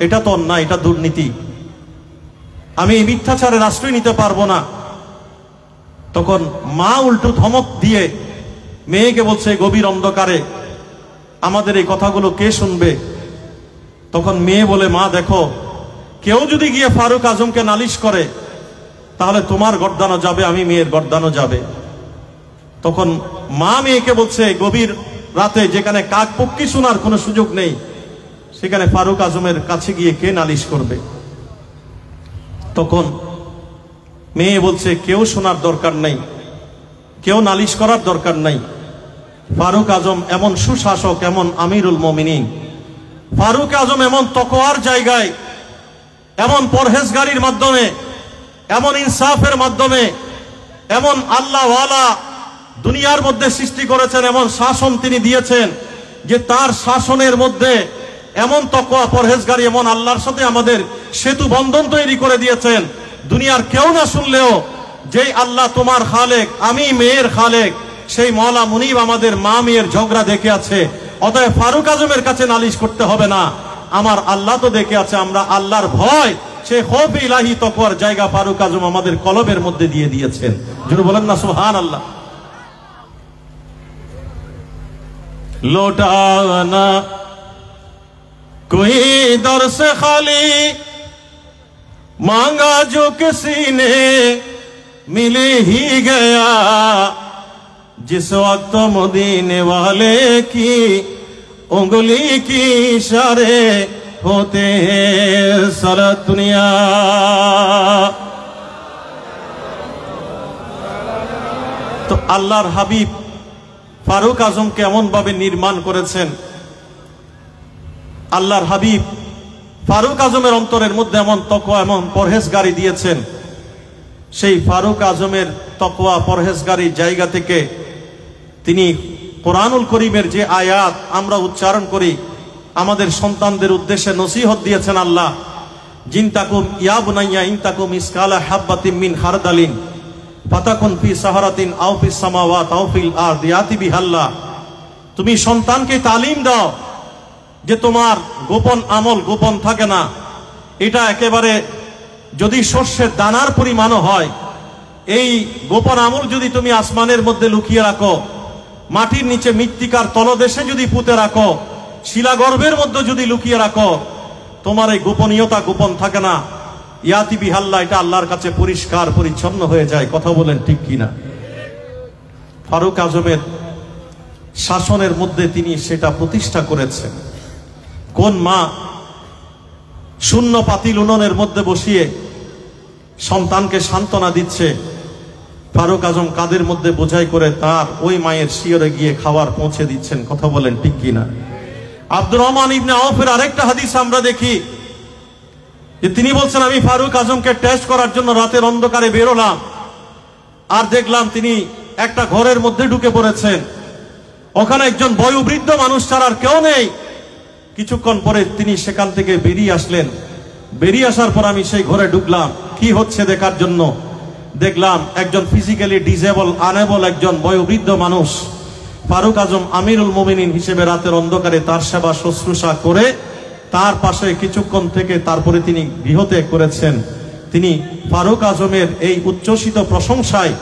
এটা তো অন্যায়, এটা দুর্নীতি, আমি এই মিথ্যাচারের আশ্রয় নিতে পারবো না। তখন মা উল্টো ধমক দিয়ে মেয়েকে বলছে, গভীর অন্ধকারে আমাদের এই কথাগুলো কে শুনবে? তখন মেয়ে বলে, মা দেখো, কেউ যদি গিয়ে ফারুক আজমকে নালিশ করে তাহলে তোমার গর্দানও যাবে, আমি মেয়ের গর্দানও যাবে। তখন মা মেয়েকে বলছে, গভীর রাতে যেখানে কাক পক্ষী শোনার কোনো সুযোগ নেই, সেখানে ফারুক আজমের কাছে গিয়ে কে নালিশ করবে? তখন মেয়ে বলছে, কেউ শোনার দরকার নেই, কেউ নালিশ করার দরকার নাই। ফারুক আজম এমন সুশাসক, এমন আমিরুল মুমিনিন, ফারুক আজম এমন তাকওয়ার জায়গায়, এমন পরহেজগারির মাধ্যমে, এমন ইনসাফের মাধ্যমে, এমন আল্লাহওয়ালা দুনিয়ার মধ্যে সৃষ্টি করেছেন, এমন শাসন তিনি দিয়েছেন যে তার শাসনের মধ্যে এমন তাকওয়া, পরহেজগারি, এমন আল্লাহর সাথে আমাদের সেতু বন্ধন তৈরি করে দিয়েছেন। দুনিয়ার কেউ না শুনলেও যেই আল্লাহ তোমার খালেক, আমি মেয়ের খালেক, সেই মওলা মুনিব আমাদের মা মেয়ের ঝগড়া দেখে আছে। অতএব ফারুক আজমের কাছে নালিশ করতে হবে না, আমার আল্লাহ তো দেখে আছে। আমরা আল্লাহর ভয়, সেই খৌফ ইলাহি তাকওয়ার জায়গা ফারুক আজম আমাদের কলবের মধ্যে দিয়ে দিয়েছেন। জোরে বলেন না সুবহানাল্লাহ। লৌটানা कोई दर से खाली मांगा जो किसी ने मिल ही गया, जिस वक्त मदीने वाले की उंगली की इशारे होते हैं सारा दुनिया। तो আল্লাহর হাবিব ফারুক আজমকে এমন ভাবে নির্মাণ করেছেন, আল্লাহর হাবিব ফারুক আজমের অন্তরের মধ্যে এমন তাকওয়া, এমন পরহেজগারি দিয়েছেন। সেই ফারুক আজমের তাকওয়া, পরহেজগারি জায়গা থেকে তিনি কোরআনুল করিমের যে আয়াত আমরা উচ্চারণ করি, আমাদের সন্তানদের উদ্দেশ্যে নসিহত দিয়েছেন আল্লাহ। জিনতাকুম ইয়া বুনাইয়া ইনতাকুম ইসকালা হাব্বাতিন মিন খারদালিন ফাতাকুন ফি সাহারাতিন আও ফিস সামাওয়াত আও ফিল আরদি ইয়াতি বিহাল্লাহ। তুমি সন্তানকে তালিম দাও যে তোমার গোপন আমল গোপন থাকে না। এটা একেবারে যদি শস্যের দানার পরিমাণও হয়, এই গোপন আমল যদি তুমি আসমানের মধ্যে লুকিয়ে রাখো, মাটির নিচে মৃত্তিকার তলদেশে যদি পুঁতে রাখো, শিলাগর্ভের মধ্যে যদি লুকিয়ে রাখো, তোমার এই গোপনীয়তা গোপন থাকে না। ইয়াতি বিহাল্লাহ, এটা আল্লাহর কাছে পরিষ্কার পরিচ্ছন্ন হয়ে যায়। কথা বলেন ঠিক কিনা? ফারুক আজমের শাসনের মধ্যে তিনি সেটা প্রতিষ্ঠা করেছেন। কোন মা শূন্য পাতিল উনুনের মধ্যে বসিয়ে সন্তানকে সান্ত্বনা দিচ্ছে, ফারুক আজম কাদের মধ্যে বোঝাই করে তার ওই মায়ের শিয়রে গিয়ে খাবার পৌঁছে দিচ্ছেন। কথা বলেন ঠিক কিনা? আব্দুর রহমান ইবনে আওফের আরেকটা হাদিস আমরা দেখি যে তিনি বলছেন, আমি ফারুক আজমকে টেস্ট করার জন্য রাতের অন্ধকারে বেরোলাম, আর দেখলাম তিনি একটা ঘরের মধ্যে ঢুকে পড়েছেন। ওখানে একজন বয়োবৃদ্ধ মানুষ ছাড়া আর কেউ নেই। কিছুক্ষণ পরে তিনি সেখান থেকে বেরিয়ে আসলেন। বেরিয়ে আসার পর আমি সেই ঘরে ঢুকলাম কি হচ্ছে দেখার জন্য। দেখলাম একজন ফিজিক্যালি ডিসেবল, আনএবল একজন বয়োবৃদ্ধ মানুষ ফারুক আজম আমিরুল মুমিনিন হিসেবে রাতের অন্ধকারে তার সেবা শুশ্রূষা করে তার পাশে কিছুক্ষণ থেকে তারপরে তিনি গৃহত্যাগ করেছেন। তিনি ফারুক আজমের এই উচ্ছ্বসিত প্রশংসায়,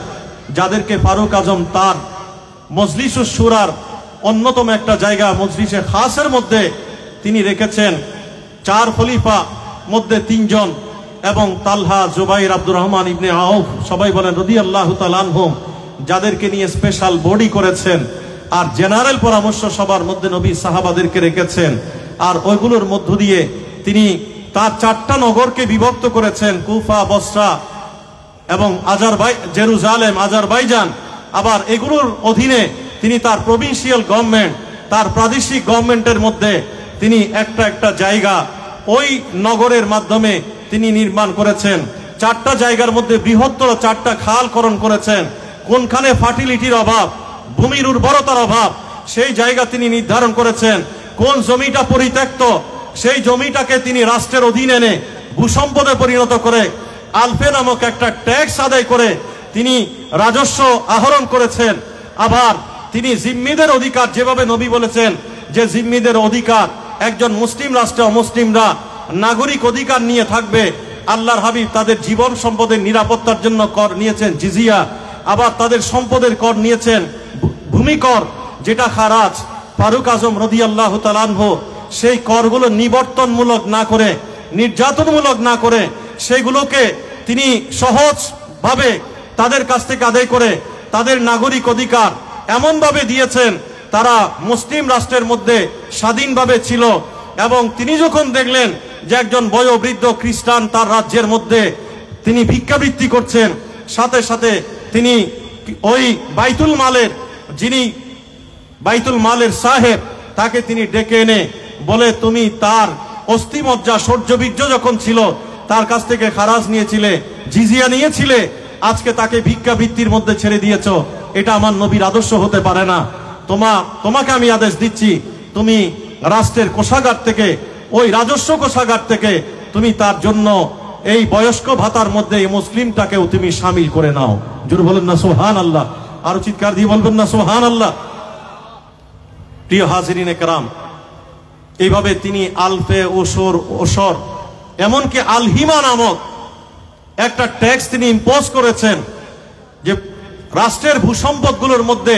যাদেরকে ফারুক আজম তার মজলিসুস শুরার অন্যতম একটা জায়গা মজলিসে খাসের মধ্যে তিনি রেখেছেন, 4 খলিফা মধ্যে 3 জন এবং তালহা, জুবাইর, আব্দুর রহমান ইবনে আউফ, সবাই বলেন রাদিয়াল্লাহু তাআলা আনহুম, যাদেরকে নিয়ে স্পেশাল বডি করেছেন। আর জেনারেল পরামর্শ সবার মধ্যে নবী সাহাবাদেরকে রেখেছেন। আর ওইগুলোর মধ্য দিয়ে তিনি তার 4টা নগরকে বিভক্ত করেছেন, কুফা, বসরা এবং জেরুজালেম, আজারবাইজান। আবার এগুলোর অধীনে তিনি তার প্রভিন্সিয়াল গভর্নমেন্ট, তার প্রাদেশিক গভর্নমেন্টের মধ্যে তিনি একটা একটা জায়গা ওই নগরের মাধ্যমে তিনি নির্মাণ করেছেন। 4টা জায়গার মধ্যে বৃহত্তর 4টা খালকরণ করেছেন। কোনখানে ফার্টিলিটির অভাব, ভূমির উর্বরতার অভাব, সেই জায়গা তিনি নির্ধারণ করেছেন। কোন জমিটা পরিত্যক্ত, সেই জমিটাকে তিনি রাষ্ট্রের অধীনে এনে ভূসম্পদে পরিণত করে আলফে নামক একটা ট্যাক্স আদায় করে তিনি রাজস্ব আহরণ করেছেন। আবার তিনি জিম্মিদের অধিকার, যেভাবে নবী বলেছেন যে জিম্মিদের অধিকার, একজন মুসলিম রাষ্ট্রে অমুসলিমরা নাগরিক অধিকার নিয়ে থাকবে। আল্লাহর হাবিব তাদের জীবন সম্পদের নিরাপত্তার জন্য কর নিয়েছেন জিজিয়া, আবার তাদের সম্পদের কর নিয়েছেন ভূমি কর, যেটা খারাজ। ফারুক আজম রাদিয়াল্লাহু তাআলা আনহু সেই করগুলো নিবর্তনমূলক না করে, নির্যাতনমূলক না করে, সেগুলোকে তিনি সহজভাবে তাদের কাছ থেকে আদায় করে তাদের নাগরিক অধিকার এমনভাবে দিয়েছেন তারা মুসলিম রাষ্ট্রের মধ্যে স্বাধীনভাবে ছিল। এবং তিনি যখন দেখলেন যে একজন বয়োবৃদ্ধ খ্রিস্টান তার রাজ্যের মধ্যে তিনি ভিক্ষাবৃত্তি করছেন, সাথে সাথে তিনি ওই বাইতুল মালের, যিনি বাইতুল মালের সাহেব, তাকে তিনি ডেকে এনে বলে, তুমি তার অস্থিমজ্জা শৌর্যবীর্য যখন ছিল তার কাছ থেকে খারাজ নিয়েছিলে, জিজিয়া নিয়েছিলে, আজকে তাকে ভিক্ষাবৃত্তির মধ্যে ছেড়ে দিয়েছ। এটা আমার নবীর আদর্শ হতে পারে না। তোমাকে আমি আদেশ দিচ্ছি, তুমি রাষ্ট্রের কোষাগার থেকে, ওই রাজস্ব কোষাগার থেকে তুমি তার জন্য এই বয়স্ক ভাতার মধ্যে এই মুসলিমটাকেও তুমি শামিল করে নাও। জোরে বলেন না সুবহানাল্লাহ। আরো চিৎকার দিয়ে বলবেন না সুবহানাল্লাহ। প্রিয় হাজিরিনে কেরাম, এইভাবে তিনি আলফে ওসর এমনকি আলহিমা নামক একটা ট্যাক্স তিনি ইম্পোজ করেছেন, যে রাষ্ট্রের ভূসম্পদগুলোর মধ্যে,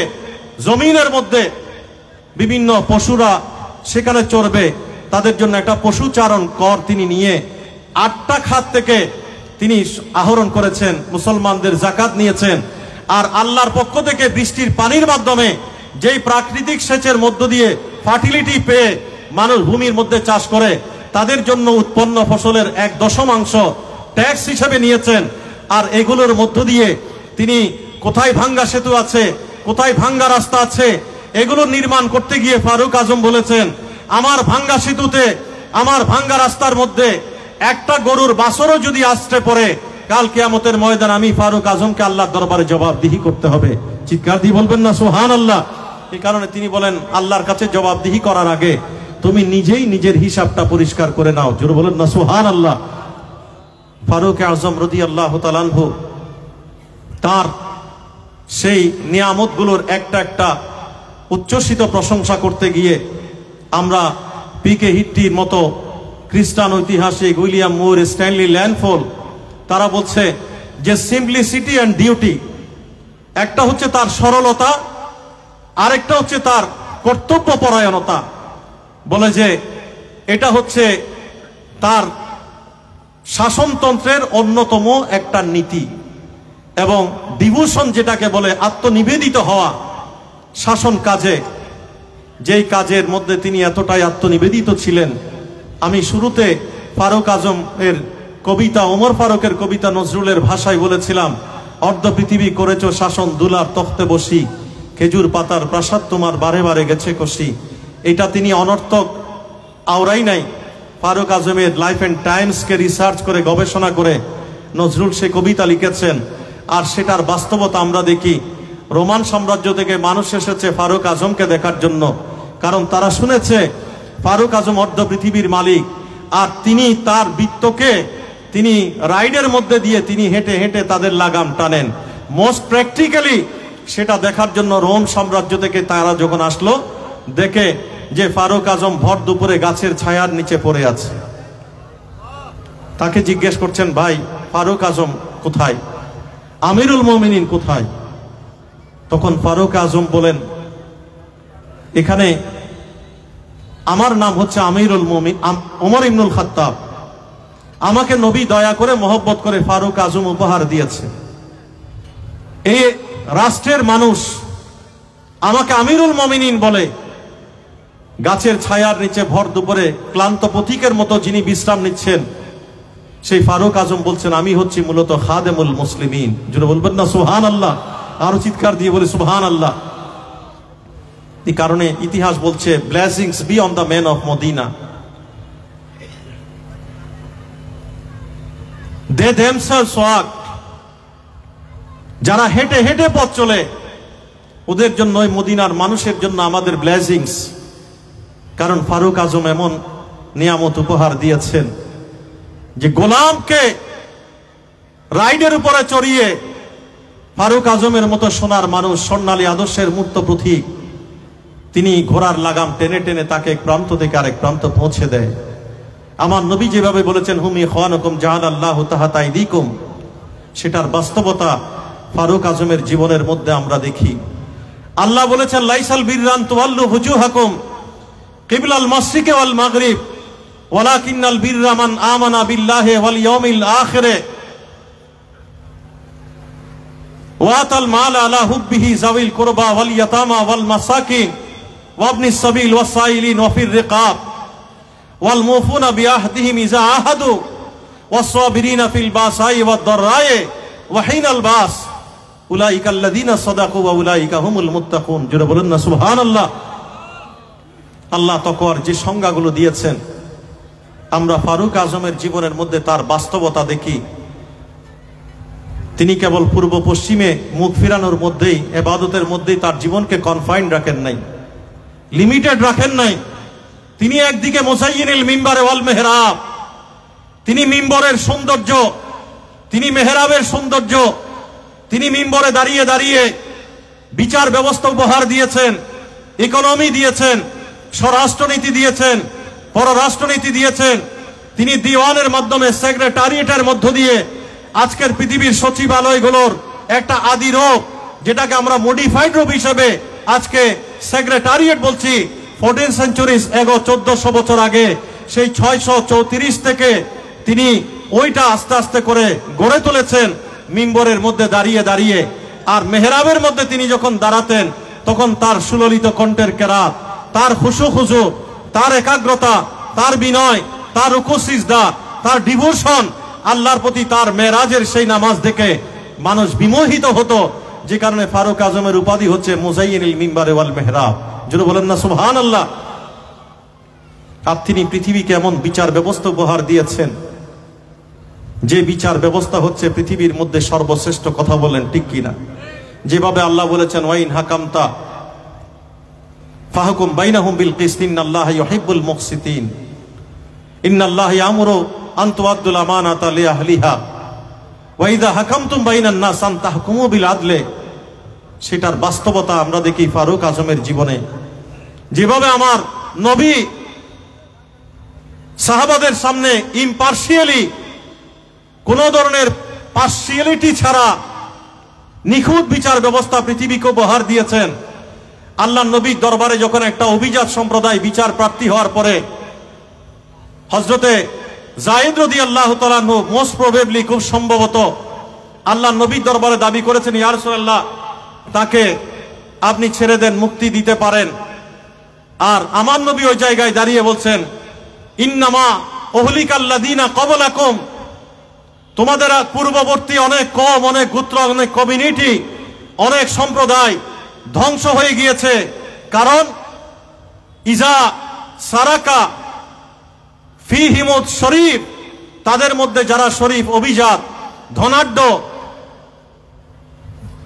জমিনের মধ্যে বিভিন্ন পশুরা সেখানে চড়বে, তাদের জন্য একটা পশুচারণ কর তিনি নিয়ে 8টা খাত থেকে তিনি আহরণ করেছেন, মুসলমানদের জাকাত নিয়েছেন। আর আল্লাহর পক্ষ থেকে বৃষ্টির পানির মাধ্যমে যেই প্রাকৃতিক সেচের মধ্য দিয়ে ফার্টিলিটি পেয়ে মানুষ ভূমির মধ্যে চাষ করে, তাদের জন্য উৎপন্ন ফসলের 1/10 ট্যাক্স হিসেবে নিয়েছেন। আর এগুলোর মধ্য দিয়ে তিনি কোথায় ভাঙ্গা সেতু আছে, কোথায় ভাঙ্গা রাস্তা আছে, এগুলো নির্মাণ করতে গিয়ে ফারুক আজম বলেছেন, আমার ভাঙ্গা সেতুতে, আমার ভাঙ্গা রাস্তার মধ্যে একটা গরুর বাছরও যদি আসতে পড়ে, কাল কিয়ামতের ময়দান আমি ফারুক আজমকে আল্লাহর দরবারে জবাবদিহি করতে হবে। চিৎকার দিয়ে বলবেন না সুবহানাল্লাহ। এই কারণে তিনি বলেন, আল্লাহর কাছে জবাবদিহি করার আগে তুমি নিজেই নিজের হিসাবটা পরিষ্কার করে নাও। জোরে বলেন না সুবহানাল্লাহ। ফারুক আজম রাদিয়াল্লাহু তাআলা আনহু তার সেই নিয়ামতগুলোর একটা একটা উচ্ছ্বসিত প্রশংসা করতে গিয়ে আমরা পিকে হিট্টির মতো খ্রিস্টান ঐতিহাসিক উইলিয়াম মুর, স্ট্যানলি ল্যান্ডফোল, তারা বলছে যে সিম্পলিসিটি অ্যান্ড ডিউটি, একটা হচ্ছে তার সরলতা, আরেকটা হচ্ছে তার কর্তব্য পরায়ণতা। বলে যে এটা হচ্ছে তার শাসনতন্ত্রের অন্যতম একটা নীতি, এবং ডিভোশন যেটাকে বলে আত্মনিবেদিত হওয়া শাসন কাজে, যেই কাজের মধ্যে তিনি এতটাই আত্মনিবেদিত ছিলেন। আমি শুরুতে ফারুক আজম এর কবিতা, ওমর ফারুকের কবিতা নজরুলের ভাষায় বলেছিলাম, অর্ধ পৃথিবী করেছ শাসন, দুলার তখতে বসি, খেজুর পাতার প্রাসাদ তোমার বারে বারে গেছে কষি। এটা তিনি অনর্থক আওড়াই নাই। ফারুক আজমের লাইফ অ্যান্ড টাইমসকে রিসার্চ করে, গবেষণা করে নজরুল সে কবিতা লিখেছেন। আর সেটার বাস্তবতা আমরা দেখি। রোমান সাম্রাজ্য থেকে মানুষ এসেছে ফারুক আজমকে দেখার জন্য, কারণ তারা শুনেছে ফারুক আজম অর্ধ পৃথিবীর মালিক, আর তিনি তার বৃত্তকে তিনি রাইডের মধ্যে দিয়ে তিনি হেঁটে হেঁটে তাদের লাগাম টানেন। মোস্ট প্র্যাকটিক্যালি সেটা দেখার জন্য রোম সাম্রাজ্য থেকে তারা যখন আসলো, দেখে যে ফারুক আজম ভর দুপুরে গাছের ছায়ার নিচে পড়ে আছে। তাকে জিজ্ঞেস করছেন, ভাই ফারুক আজম কোথায়, আমিরুল মুমিনিন কোথায়? তখন ফারুক আজম বলেন, এখানে আমার নাম হচ্ছে আমিরুল মুমিন ওমর ইবনুল খাত্তাব, আমাকে নবী দয়া করে মহব্বত করে ফারুক আজম উপহার দিয়েছে। এই রাষ্ট্রের মানুষ আমাকে আমিরুল মুমিনিন বলে। গাছের ছায়ার নিচে ভর দুপুরে ক্লান্ত পথিকের মতো যিনি বিশ্রাম নিচ্ছেন, সেই ফারুক আজম বলছেন, আমি হচ্ছি মূলত খাদেমুল মুসলিমিন। যেটা বলবেন না সুবহানাল্লাহ। আরো চিৎকার দিয়ে বলে সুবহানাল্লাহ। এই কারণে ইতিহাস বলছে, blessings be on the man of Madina. they themselves walk, যারা হেঁটে হেঁটে পথ চলে, ওদের জন্য ওই মদিনার মানুষের জন্য আমাদের ব্লেসিংস। কারণ ফারুক আজম এমন নিয়ামত উপহার দিয়েছেন যে গোলামকে রাইডের উপরে চড়িয়ে ফারুক আজমের মতো সোনার মানুষ, স্বর্ণালী আদর্শের মূর্ত প্রতীক, তিনি ঘোড়ার লাগাম টেনে টেনে তাকে এক প্রান্ত থেকে আরেক প্রান্ত পৌঁছে দেয়। আমার নবী যেভাবে বলেছেন হুম ইখওয়ানুকুম জাআলাল্লাহু তাহতা আইদিকুম, সেটার বাস্তবতা ফারুক আজমের জীবনের মধ্যে আমরা দেখি। আল্লাহ বলেছেন লাইসাল বিররান তুওয়াল্লু হুজুহাকুম কিবলাল মাশরিকি ওয়াল মাগরিব ওয়ালাকিন্নাল বিররা মান আমানা বিল্লাহি ওয়াল ইয়াউমিল আখিরে ওয়াতাল মাল আলা হুব্বিহি যাবিল কুরবা ওয়াল ইয়াতামা ওয়াল মাসাকিন ওয়াবনিস সাবিল ওয়াসাইলিন ওয়া ফির রিকাব ওয়াল মুফুনা বিআহদিহিম ইযা আহাদু ওয়াস-সাবিরিনা ফিল বাসাই ওয়াদ দাররাই ওয়া হিনাল বাস উলাইকাল্লাযীনা সাদাকু ওয়া উলাইকা হুমুল মুত্তাকুন। জোরে বলেন না সুবহানাল্লাহ। আল্লাহ তাকওয়ার যে সংজ্ঞাগুলো দিয়েছেন, আমরা ফারুক আজমের জীবনের মধ্যে তার বাস্তবতা দেখি। তিনি কেবল পূর্ব পশ্চিমে মুখ ফিরানোর মধ্যেই, ইবাদতের মধ্যেই তার জীবনকে কনফাইন্ড রাখেন নাই, লিমিটেড রাখেন নাই। তিনি একদিকে মুসাইয়িনুল মিম্বারে ওয়াল মেহরাব, তিনি মিম্বরের সৌন্দর্য, তিনি মেহরাবের সৌন্দর্য, তিনি মিম্বরে দাঁড়িয়ে দাঁড়িয়ে বিচার ব্যবস্থা উপহার দিয়েছেন, ইকোনমি দিয়েছেন, স্বরাষ্ট্রনীতি দিয়েছেন, পররাষ্ট্রনীতি দিয়েছেন। তিনি দিওয়ানের মাধ্যমে, সেক্রেটারিয়েটের মধ্য দিয়ে আজকের পৃথিবীর সচিবালয়গুলোর একটা আদি রূপ, যেটাকে আমরা মডিফাইড রূপ হিসেবে আজকে সেক্রেটারিয়েট বলছি, 14 সেঞ্চুরিজ এগো 1400 বছর আগে সেই 634 থেকে তিনি ওইটা আস্তে আস্তে করে গড়ে তুলেছেন মিম্বরের মধ্যে দাঁড়িয়ে দাঁড়িয়ে। আর মেহরাবের মধ্যে তিনি যখন দাঁড়াতেন তখন তার সুললিত কণ্ঠের কেরাত, তার খুশু, তার একাগ্রতা, তার বিনয়, তার রুকু সিজদা, তার ডিভোশন, আল্লাহর প্রতি তার মেরাজের সেই নামাজ দেখে মানুষ বিমোহিত হতো। যে কারণে ফারুক আজমের উপাধি হচ্ছে মুজাইয়িনুল মিম্বারে ওয়াল মেহরাব। জোরে বলেন না সুবহানাল্লাহ। আর তিনি পৃথিবীকে এমন বিচার ব্যবস্থা উপহার দিয়েছেন যে বিচার ব্যবস্থা হচ্ছে পৃথিবীর মধ্যে সর্বশ্রেষ্ঠ। কথা বলেন ঠিক কিনা? যেভাবে আল্লাহ বলেছেন ওয়াইন হাকামতা ফাহকুম বাইনাহুম বিল কিসত ইন্নাল্লাহা ইউহিব্বুল মুকসিতিন ইন্নাল্লাহা ইয়ামুরু আন তুআদ্দুল আমানাতা লিআহলিহা ওয়া ইযা হাকামতুম বাইনান নাস আন তাহকুমু বিল আদলে। সেটার বাস্তবতা আমরা দেখি ফারুক আজমের জীবনে। যেভাবে আমার নবী সাহাবাদের সামনে ইম্পার্শিয়ালি, কোন ধরনের পার্সিয়ালিটি ছাড়া নিখুঁত বিচার ব্যবস্থা পৃথিবীকে উপহার দিয়েছেন। আল্লাহ নবীর দরবারে যখন একটা অভিজাত সম্প্রদায় বিচার প্রার্থী হওয়ার পরে হযরতে যায়েদ রাদিয়াল্লাহু তাআলা আনহু মোস্ট প্রবেবলি, খুব সম্ভবত আল্লাহ নবীর দরবারে দাবি করেছেন ইয়া রাসূলুল্লাহ, তাকে আপনি ছেড়ে দেন, মুক্তি দিতে পারেন। আর আমার নবী ওই জায়গায় দাঁড়িয়ে বলছেন ইন্নামা উহলিকাল্লাযীনা ক্বাবলাকুম, তোমাদের পূর্ববর্তী অনেক কওম, অনেক গোত্র, অনেক কমিউনিটি, অনেক সম্প্রদায় ধ্বংস হয়ে গিয়েছে। কারণ ইজা সারাকা ফিহিমুদ শরীফ, তাদের মধ্যে যারা শরীফ, অভিজাত, ধনাঢ্য,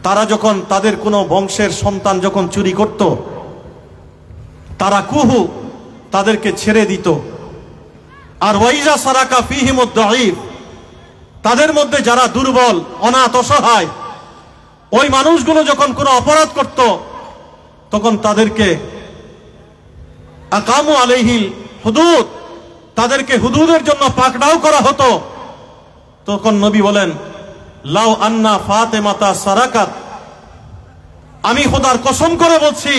তারা যখন তাদের কোনো বংশের সন্তান যখন চুরি করত, তারা কুহু, তাদেরকে ছেড়ে দিত। আর ওয়াইজা সারাকা ফিহিমুদ দাঈফ, তাদের মধ্যে যারা দুর্বল, অনাথ, অসহায়, ওই মানুষগুলো যখন কোনো অপরাধ করত তখন তাদেরকে আকামু আলাইহিল হুদুদ, তাদেরকে হুদুদের জন্য পাকড়াও করা হতো। তখন নবী বলেন লাউ আন্না ফাতেমাতা সারাকাত, আমি খোদার কসম করে বলছি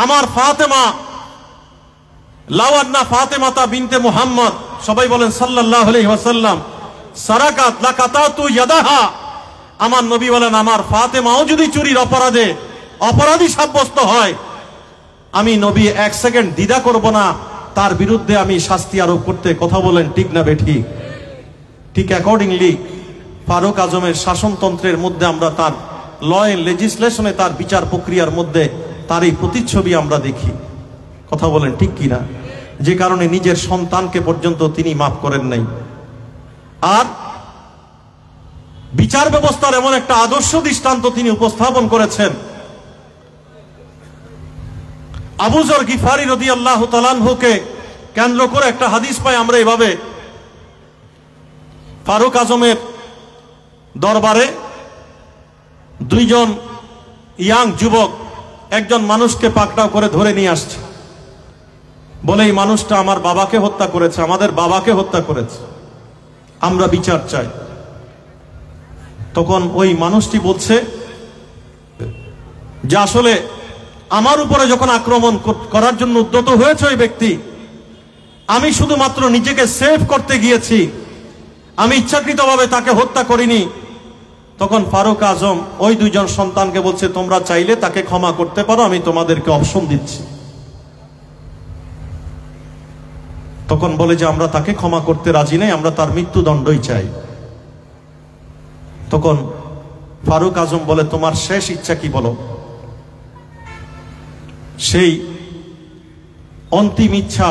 আমার ফাতেমা, লাউ আন্না ফাতেমাতা বিনতে মুহাম্মদ, সবাই বলেন সাল্লাল্লাহু আলাইহি ওয়াসাল্লাম, সারাকাত লাকাতাতু ইয়াদাহা, আমার নবী বলেন আমার ফাতেমাও যদি চুরির অপরাধে অপরাধী সাব্যস্ত হয়, আমি নবী 1 সেকেন্ড দ্বিধা করব না, তার বিরুদ্ধে আমি শাস্তি আরোপ করতে। কথা বলেন ঠিক না বেঠিক? ঠিক অ্যাকর্ডিংলি ফারুক আজমের শাসনতন্ত্রের মধ্যে আমরা তার ল এন্ড লেজিসলেশনে, তার বিচার প্রক্রিয়ার মধ্যে তার এই প্রতিচ্ছবি আমরা দেখি। কথা বলেন ঠিক কিনা? যে কারণে নিজের সন্তানকে পর্যন্ত তিনি মাফ করেন নাই। আর বিচার ব্যবস্থার এমন একটা আদর্শ দৃষ্টান্ত তিনি উপস্থাপন করেছেন। আবু যর গিফারি রাদিয়াল্লাহু তাআলা আনহুকে কেন্দ্র করে একটা হাদিস পাই আমরা এভাবে, ফারুক আজমের দরবারে দুইজন ইয়াং যুবক একজন মানুষকে পাকড়াও করে ধরে নিয়ে আসছে, বলে এই মানুষটা আমার বাবাকে হত্যা করেছে, আমাদের বাবাকে হত্যা করেছে, আমরা বিচার চাই। তখন ওই মানুষটি বলছে যে আসলে আমার উপরে যখন আক্রমণ করার জন্য উদ্যত হয়েছে ওই ব্যক্তি, আমি শুধুমাত্র নিজেকে সেভ করতে গিয়েছি, আমি ইচ্ছাকৃতভাবে তাকে হত্যা করিনি। তখন ফারুক আজম ওই দুইজন সন্তানকে বলছে, তোমরা চাইলে তাকে ক্ষমা করতে পারো, আমি তোমাদেরকে অপশন দিচ্ছি। তখন বলে যে আমরা তাকে ক্ষমা করতে রাজি নেই, আমরা তার মৃত্যুদণ্ডই চাই। তখন ফারুক আজম বলে, তোমার শেষ ইচ্ছা কি বলো? সেই অন্তিম ইচ্ছা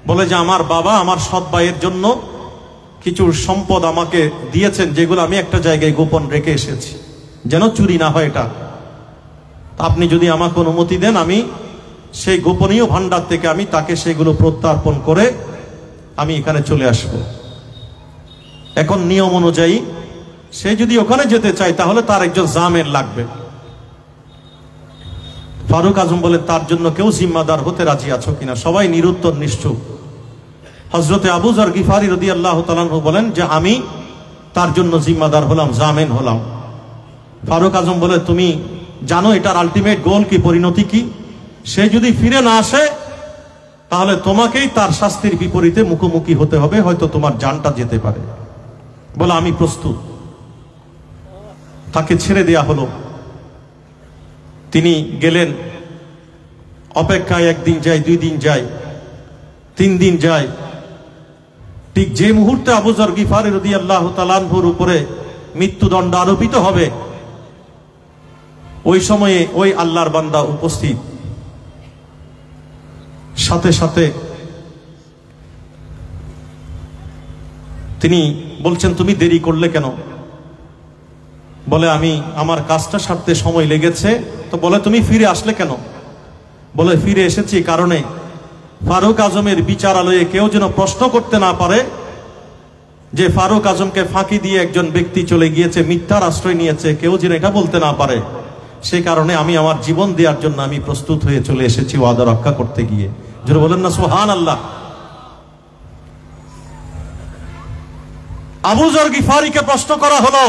বলে যে আমার বাবা আমার সৎ ভাইয়ের জন্য কিছু সম্পদ আমাকে দিয়েছেন, যেগুলো আমি একটা জায়গায় গোপন রেখে এসেছি, যেন চুরি না হয় এটা। আপনি যদি আমাকে অনুমতি দেন, আমি সেই গোপনীয় ভান্ডার থেকে আমি তাকে সেগুলো প্রত্যার্পণ করে আমি এখানে চলে আসব। এখন নিয়ম অনুযায়ী সে যদি ওখানে যেতে চায় তাহলে তার একজন জামিন লাগবে। ফারুক আজম বলে, তার জন্য কেউ জিম্মাদার হতে রাজি আছো কিনা? সবাই নিরুত্তর নিশ্চুপ। হযরতে আবু যর গিফারি রাদিয়াল্লাহু তাআলা আনহু বলেন যে আমি তার জন্য জিম্মাদার হলাম, জামিন হলাম। ফারুক আজম বলে, তুমি জানো এটার আলটিমেট গোল কি, পরিণতি কি? সে যদি ফিরে না আসে তাহলে তোমাকেই তার শাস্তির বিপরীতে মুখোমুখি হতে হবে, হয়তো তোমার জানটা যেতে পারে। বলে আমি প্রস্তুত। তাকে ছেড়ে দেয়া হলো। তিনি গেলেন, অপেক্ষায় একদিন যায়, 2 দিন যায়, 3 দিন যায়। ঠিক যে মুহূর্তে আবু যর গিফারি রাদিয়াল্লাহু তাআলা আনহুর উপরে মৃত্যুদণ্ড আরোপিত হবে, ওই সময়ে ওই আল্লাহর বান্দা উপস্থিত। সাথে সাথে তিনি বলছেন, তুমি দেরি করলে কেন? বলে আমি আমার কাজটা সারতে সময় লেগেছে। তো বলে তুমি ফিরে আসলে কেন? বলে ফিরে এসেছি কারণে ফারুক আজমের বিচারালয়ে কেউ যেন প্রশ্ন করতে না পারে যে ফারুক আজমকে ফাঁকি দিয়ে একজন ব্যক্তি চলে গিয়েছে, মিথ্যার আশ্রয় নিয়েছে, কেউ যেন এটা বলতে না পারে। সেই কারণে আমি আমার জীবন দেওয়ার জন্য আমি প্রস্তুত হয়ে চলে এসেছি ওয়াদা রক্ষা করতে গিয়ে। যারা বলেন না সুবহানাল্লাহ। আবু যর গিফারিকে প্রশ্ন করা হলো,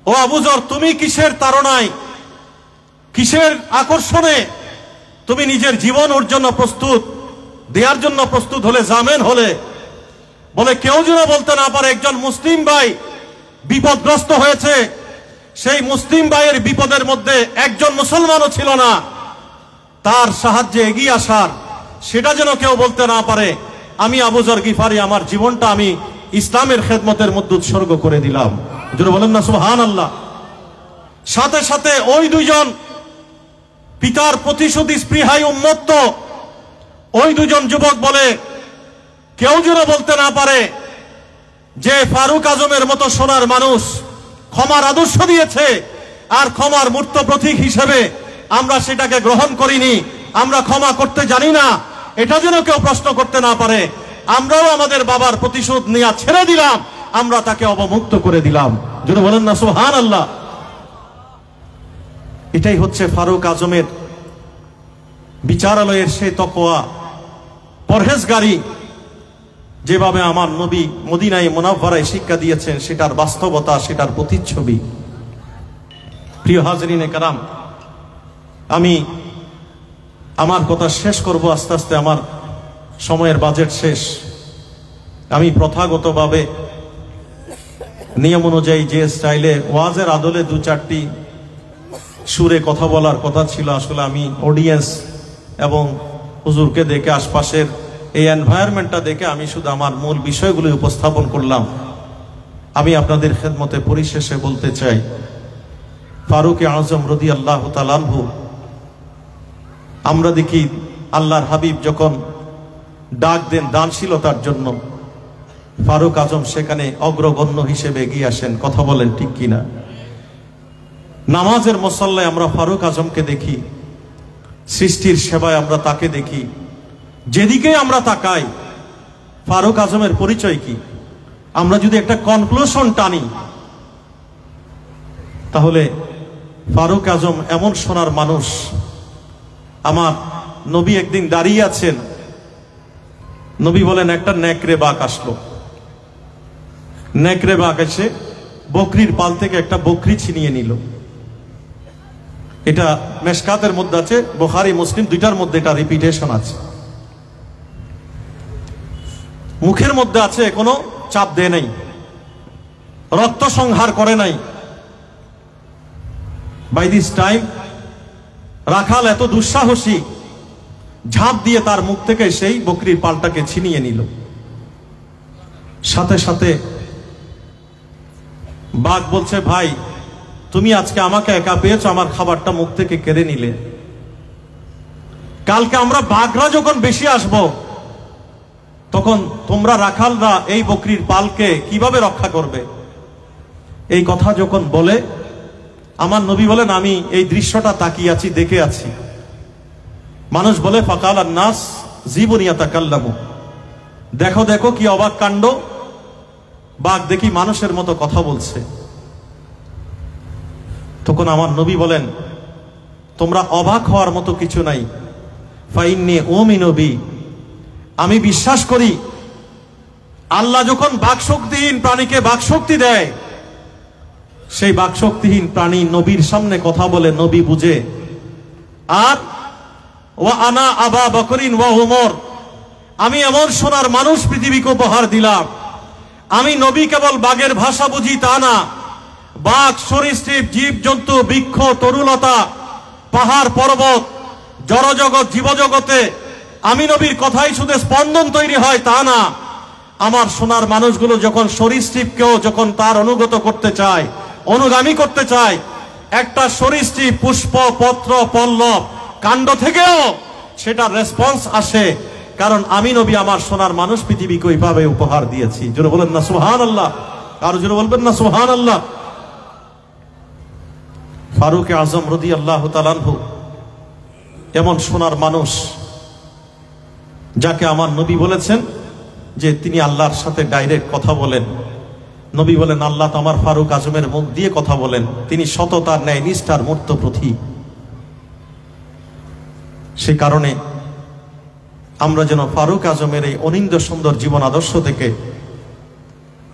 ও আবু যর, তুমি কিসের তাড়নায়, কিসের আকর্ষণে তুমি নিজের জীবন ওর জন্য প্রস্তুত দেওয়ার জন্য প্রস্তুত হলে, জামিন হলে? বলে কেউ যেন বলতে না পারে একজন মুসলিম ভাই বিপদগ্রস্ত হয়েছে, সেই মুসলিম ভাইয়ের বিপদের মধ্যে একজন মুসলমানও ছিল না, তার সাহায্যে এগিয়ে আসার সেটা যেন কেউ বলতে না পারে। আমি আবু যর গিফারি আমার জীবনটা আমি ইসলামের খেদমতের মধ্যে উৎসর্গ করে দিলাম। যারা বলেন না সুবহানাল্লাহ। সাথে সাথে ওই দুইজন পিতার প্রতিশোধী স্পৃহায় উন্মত্ত ওই দুজন যুবক বলে, কেউ যেন বলতে না পারে যে ফারুক আজমের মতো সোনার মানুষ ক্ষমার আদর্শ দিয়েছে, আর ক্ষমার মূর্ত প্রতীক হিসেবে আমরা সেটাকে গ্রহণ করিনি, আমরা ক্ষমা করতে জানি না, এটা যেন কেউ প্রশ্ন করতে না পারে। আমরাও আমাদের বাবার প্রতিশোধ নেওয়া ছেড়ে দিলাম, আমরা তাকে অবমুক্ত করে দিলাম। যদি বলেন না সুবহানাল্লাহ। এটাই হচ্ছে ফারুক আজমের বিচারালয়ের সেই তাকওয়া, পরহেজগারি, যেভাবে আমার নবী মদিনায় মুনাওয়ারায় শিক্ষা দিয়েছেন, সেটার বাস্তবতা, সেটার প্রতিচ্ছবি। প্রিয় হাজরিনে কেরাম, আমি আমার কথা শেষ করব আস্তে আস্তে, আমার সময়ের বাজেট শেষ। আমি প্রথাগতভাবে নিয়ম অনুযায়ী যে স্টাইলে ওয়াজের আদলে 2-4টি সুরে কথা বলার কথা ছিল, আসলে আমি অডিয়েন্স এবং হুজুরকে দেখে, আশপাশের এই এনভায়রনমেন্টটা দেখে আমি শুধু আমার মূল বিষয়গুলো উপস্থাপন করলাম। আমি আপনাদের খেদমতে পরিশেষে বলতে চাই, ফারুক আজম রাদিয়াল্লাহু তাআলা আনহু, আমরা দেখি আল্লাহর হাবিব যখন ডাক দেন দানশীলতার জন্য, ফারুক আজম সেখানে অগ্রগণ্য হিসেবে এগিয়ে আসেন। কথা বলেন ঠিক কিনা? নামাজের মুসল্লায় আমরা ফারুক আজমকে দেখি, সৃষ্টির সেবায় আমরা তাকে দেখি। যেদিকে আমরা তাকাই ফারুক আজমের পরিচয় কি? আমরা যদি একটা কনক্লুশন টানি তাহলে ফারুক আজম এমন সোনার মানুষ। আমার নবী একদিন দাঁড়িয়ে আছেন, নবী বলেন একটা নেকড়ে বাঘ আসলো। নেকড়ে বাঘ এসে বকরির পাল থেকে একটা বকরি ছিনিয়ে নিল। এটা মেশকাতের মধ্যে আছে, বুখারী মুসলিম দুইটার মধ্যে এটা রিপিটেশন আছে। মুখের মধ্যে আছে, কোনো চাপ দেয় নাই, রক্ত সংহার করে নাই। বাই দিস টাইম রাখাল এত দুঃসাহসী, ঝাঁপ দিয়ে তার মুখ থেকে সেই বকরির পালটাকে ছিনিয়ে নিল। সাথে সাথে বাঘ বলছে, ভাই তুমি আজকে আমাকে একা পেয়েছো, আমার খাবারটা মুখ থেকে কেড়ে নিলে। কালকে আমরা বাঘরা যখন বেশি আসব তখন তোমরা রাখালরা এই বকরির পালকে কিভাবে রক্ষা করবে? এই কথা যখন বলে আমার নবী বলেন, আমি এই দৃশ্যটা তাকিয়ে আছি, দেখে আছি। মানুষ বলে ফাকাল আন-নাস জীবন ইয়াতাকাল্লামু, দেখো দেখো কি অবাক কাণ্ড, বাঘ দেখি মানুষের মতো কথা বলছে। তখন আমার নবী বলেন, তোমরা অবাক হওয়ার মতো কিছু নাই। ফাইন্নী উমিনু বি, আমি বিশ্বাস করি আল্লাহ যখন বাকশক্তিহীন প্রাণীকে বাকশক্তি দেয়, সেই বাকশক্তিহীন প্রাণী নবীর সামনে কথা বলে, নবী বুঝে। আর ওয়া আনা আবা বকরিন ওয়া উমর, আমি এমন সোনার মানুষ পৃথিবীকে উপহার দিলাম। আমি নবী কেবল বাঘের ভাষা বুঝি তা না, বাঘ, সরীসৃপ, জীব জন্তু, বৃক্ষ, তরুলতা, পাহাড় পর্বত, জড়জগৎ, জীবজগতে আমি নবীর কথাই শুধু স্পন্দন তৈরি হয় তা না। আমার সোনার মানুষগুলো যখন সরীসৃপকেও যখন তার অনুগত করতে চায়, অনুগামী করতে চায়, একটা সরীসৃপ পুষ্প, পত্র, পল্লব, কাণ্ড থেকেও সেটা রেসপন্স আসে, কারণ আমি নবী আমার সোনার মানুষ পৃথিবীকে ওইভাবে উপহার দিয়েছি। জোরে বলেন না সুবহানাল্লাহ। আর জোরে বলবেন না সুবহানাল্লাহ। ফারুক আজম রাদিয়াল্লাহু তাআলা আনহু এমন সোনার মানুষ যাকে আমার নবী বলেছেন যে তিনি আল্লাহর সাথে ডাইরেক্ট কথা বলেন। নবী বলেন, আল্লাহ তো আমার ফারুক আজমের মুখ দিয়ে কথা বলেন, তিনি সততার, ন্যায় নিষ্ঠার মূর্ত প্রতীক। সে কারণে আমরা যেন ফারুক আজমের এই অনিন্দ্য সুন্দর জীবন আদর্শ থেকে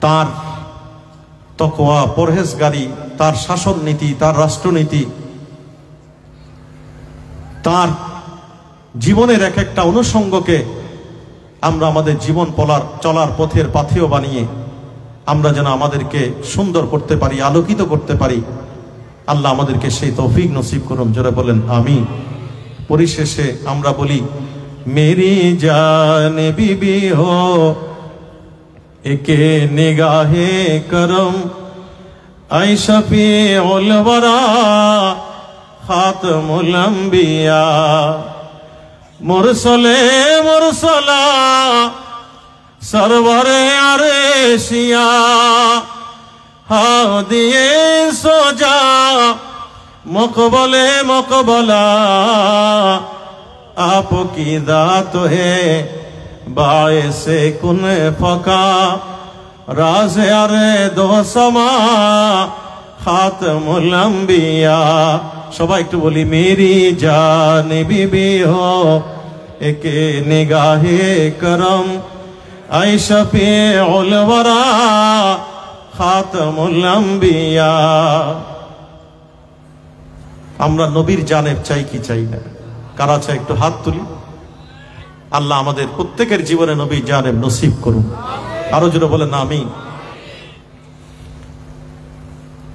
তার তাকওয়া, পরহেজগারি, তার শাসন নীতি, তার রাষ্ট্রনীতি, তার জীবনের এক একটা অনুষঙ্গকে আমরা আমাদের জীবন চলার পথের পাথেয় বানিয়ে আমরা যেন আমাদেরকে সুন্দর করতে পারি, আলোকিত করতে পারি। আল্লাহ আমাদেরকে সেই তৌফিক নসিব করুন। জোরে বলেন আমিন। পরিশেষে আমরা বলি, মেরি জান বিবি হো একে নিগাহে করম, আই শফিউল ওয়ারা খাতমুল আম্বিয়া, মুরসলে মুরসলা সরওয়ারে আরশিয়া, হাদিয়ে সোজা মুকবলে মুকবলা, आपकी दात है बायसे कुन फका, राज अरे दो समा खातमुल अंबिया। সবাই একটু বলি, মেরি জান বিবি হো একে নিগাহে করম, আই শফিউল ওয়ারা খাতমুল আম্বিয়া। আমরা নবীর জানেব চাই কি চাই না? কারা চাই একটু হাত তুলি। আল্লাহ আমাদের প্রত্যেকের জীবনে নবী জানেব নসিব করুন। আরো জোরে বলেন আমিন।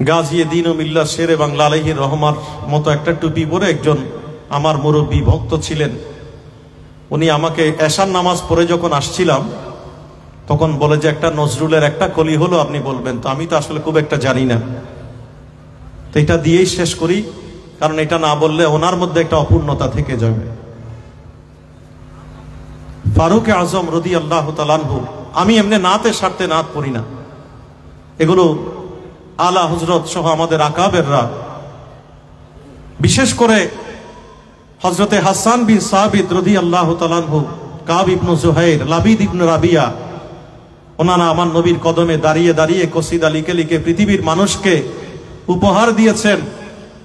গাজী দ্বীন ও মিল্লাত শেরে বাংলা আলাইহির রহমার মতো একটা টুপি পরে একজন আমার মুরব্বী ভক্ত ছিলেন। উনি আমাকে এশার নামাজ পড়ে যখন আসছিলাম তখন বলে যে একটা নজরুলের একটা কলি হলো, আপনি বলবেন। তো আমি তো আসলে খুব একটা জানি না, তো এটা দিয়েই শেষ করি, কারণ এটা না বললে ওনার মধ্যে একটা অপূর্ণতা থেকে যাবে। ফারুক আজম রাদিয়াল্লাহু তাআলা আনহু আমি এমনি নাতের স্বার্থে নাত পড়ি না, এগুলো আলা হজরত সহ আমাদের আকাবেররা, বিশেষ করে হজরতে হাসান বিন সাবিত রাদিয়াল্লাহু তাআলা আনহু, কাব ইবনে জুহাইর, লাবিদ ইবনে রাবিয়া, ওনারা আমার নবীর কদমে দাঁড়িয়ে দাঁড়িয়ে কসিদা লিখে লিখে পৃথিবীর মানুষকে উপহার দিয়েছেন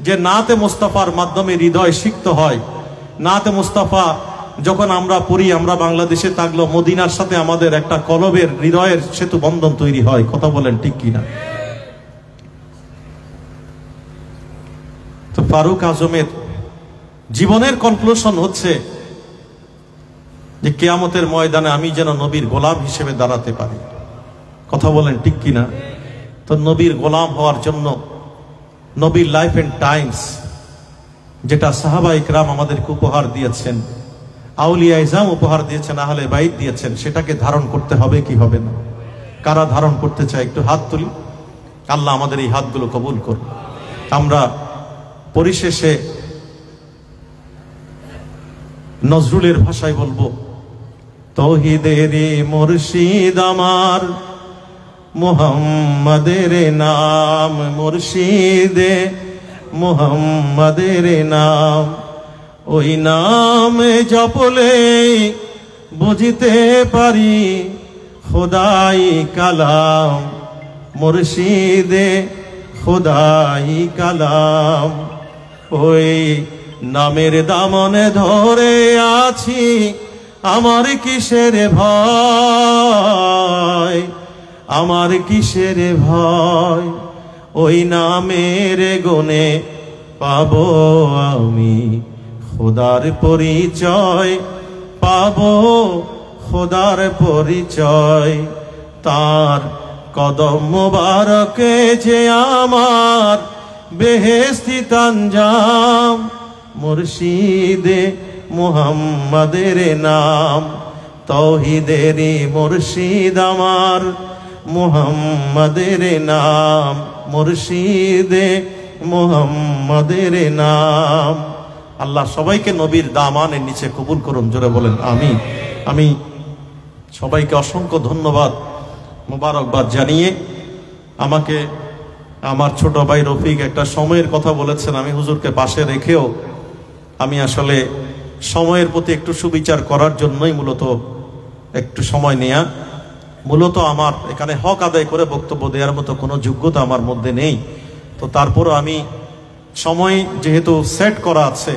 যে নাতে মুস্তাফার মাধ্যমে হৃদয় সিক্ত হয়। নাতে মুস্তাফা যখন আমরা পড়ি, আমরা বাংলাদেশে থাকলেও মদিনার সাথে আমাদের একটা কলবের হৃদয়ের সেতু বন্ধন তৈরি হয়। কথা বলেন ঠিক কিনা? তো ফারুক আজমের জীবনের কনক্লুশন হচ্ছে যে কিয়ামতের ময়দানে আমি যেন নবীর গোলাম হিসেবে দাঁড়াতে পারি। কথা বলেন ঠিক কিনা? তো নবীর গোলাম হওয়ার জন্য নবীর লাইফ এন্ড টাইমস, যেটা সাহাবা ইকরাম আমাদেরকে উপহার দিয়েছেন, আউলিয়া ইজাম উপহার দিয়েছেন, আহলে বাইত দিয়েছেন, সেটাকে ধারণ করতে হবে কি হবে না? কারা ধারণ করতে চায় একটু হাত তুলি। আল্লাহ আমাদের এই হাতগুলো কবুল করুন। আমরা পরিশেষে নজরুলের ভাষায় বলবো, তৌহিদের মুর্শিদ আমার মুহাম্মাদের নাম, মুর্শিদে মুহাম্মাদের নাম, ওই নাম জপলে বুঝিতে পারি খোদাই কালাম, মুর্শিদে খোদাই কালাম। ওই নামের দামনে ধরে আছি, আমার কিসের ভয়, আমার কিসের ভয়, ওই নামের গুণে পাবো আমি খোদার পরিচয়, পাবো খোদার পরিচয়। তার কদম মোবারকে যে আমার বেহেশতি তানজাম, মুর্শিদে মুহাম্মাদের নাম, তৌহিদেরই মুর্শিদ আমার মুহাম্মাদের নাম, মুর্শিদে মুহাম্মাদের নাম। আল্লাহ সবাইকে নবীর দামানের নিচে কবুল করুন, জোরে বলেন আমিন। আমি সবাইকে অসংখ্য ধন্যবাদ, মোবারকবাদ জানিয়ে, আমাকে আমার ছোট ভাই রফিক একটা সময়ের কথা বলেছেন, আমি হুজুরকে পাশে রেখেও আমি আসলে সময়ের প্রতি একটু সুবিচার করার জন্যই মূলত একটু সময় নেয়া। মূলত আমার এখানে হক আদায় করে বক্তব্য দেওয়ার মতো কোনো যোগ্যতা আমার মধ্যে নেই। তো তারপরও আমি সময় যেহেতু সেট করা আছে,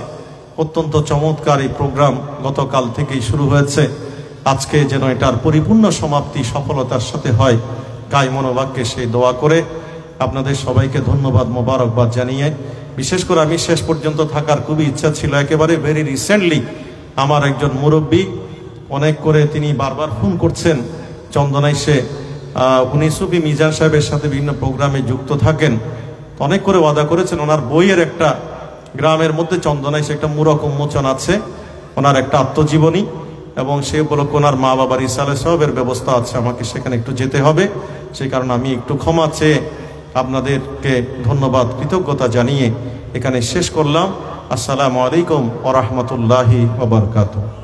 অত্যন্ত চমৎকার এই প্রোগ্রাম গতকাল থেকেই শুরু হয়েছে, আজকে যেন এটার পরিপূর্ণ সমাপ্তি সফলতার সাথে হয়, গায়ে মনোবাক্যে সেই দোয়া করে আপনাদের সবাইকে ধন্যবাদ, মোবারকবাদ জানিয়ে, বিশেষ করে আমি শেষ পর্যন্ত থাকার খুবই ইচ্ছা ছিল। একেবারে ভেরি রিসেন্টলি আমার একজন মুরব্বী অনেক করে তিনি বারবার ফোন করছেন চন্দনায়, সে উনি সুফি মিজান সাহেবের সাথে বিভিন্ন প্রোগ্রামে যুক্ত থাকেন, অনেক করে ওয়াদা করেছেন ওনার বইয়ের একটা গ্রামের মধ্যে চন্দনায় সে একটা মূরক উন্মোচন আছে, ওনার একটা আত্মজীবনী, এবং সে উপলক্ষে ওনার মা বাবার ইসালে সবের ব্যবস্থা আছে, আমাকে সেখানে একটু যেতে হবে। সেই কারণে আমি একটু ক্ষমা চেয়ে আপনাদেরকে ধন্যবাদ, কৃতজ্ঞতা জানিয়ে এখানে শেষ করলাম। আসসালামু আলাইকুম ওয়া রাহমাতুল্লাহি ওয়া বারাকাতুহু।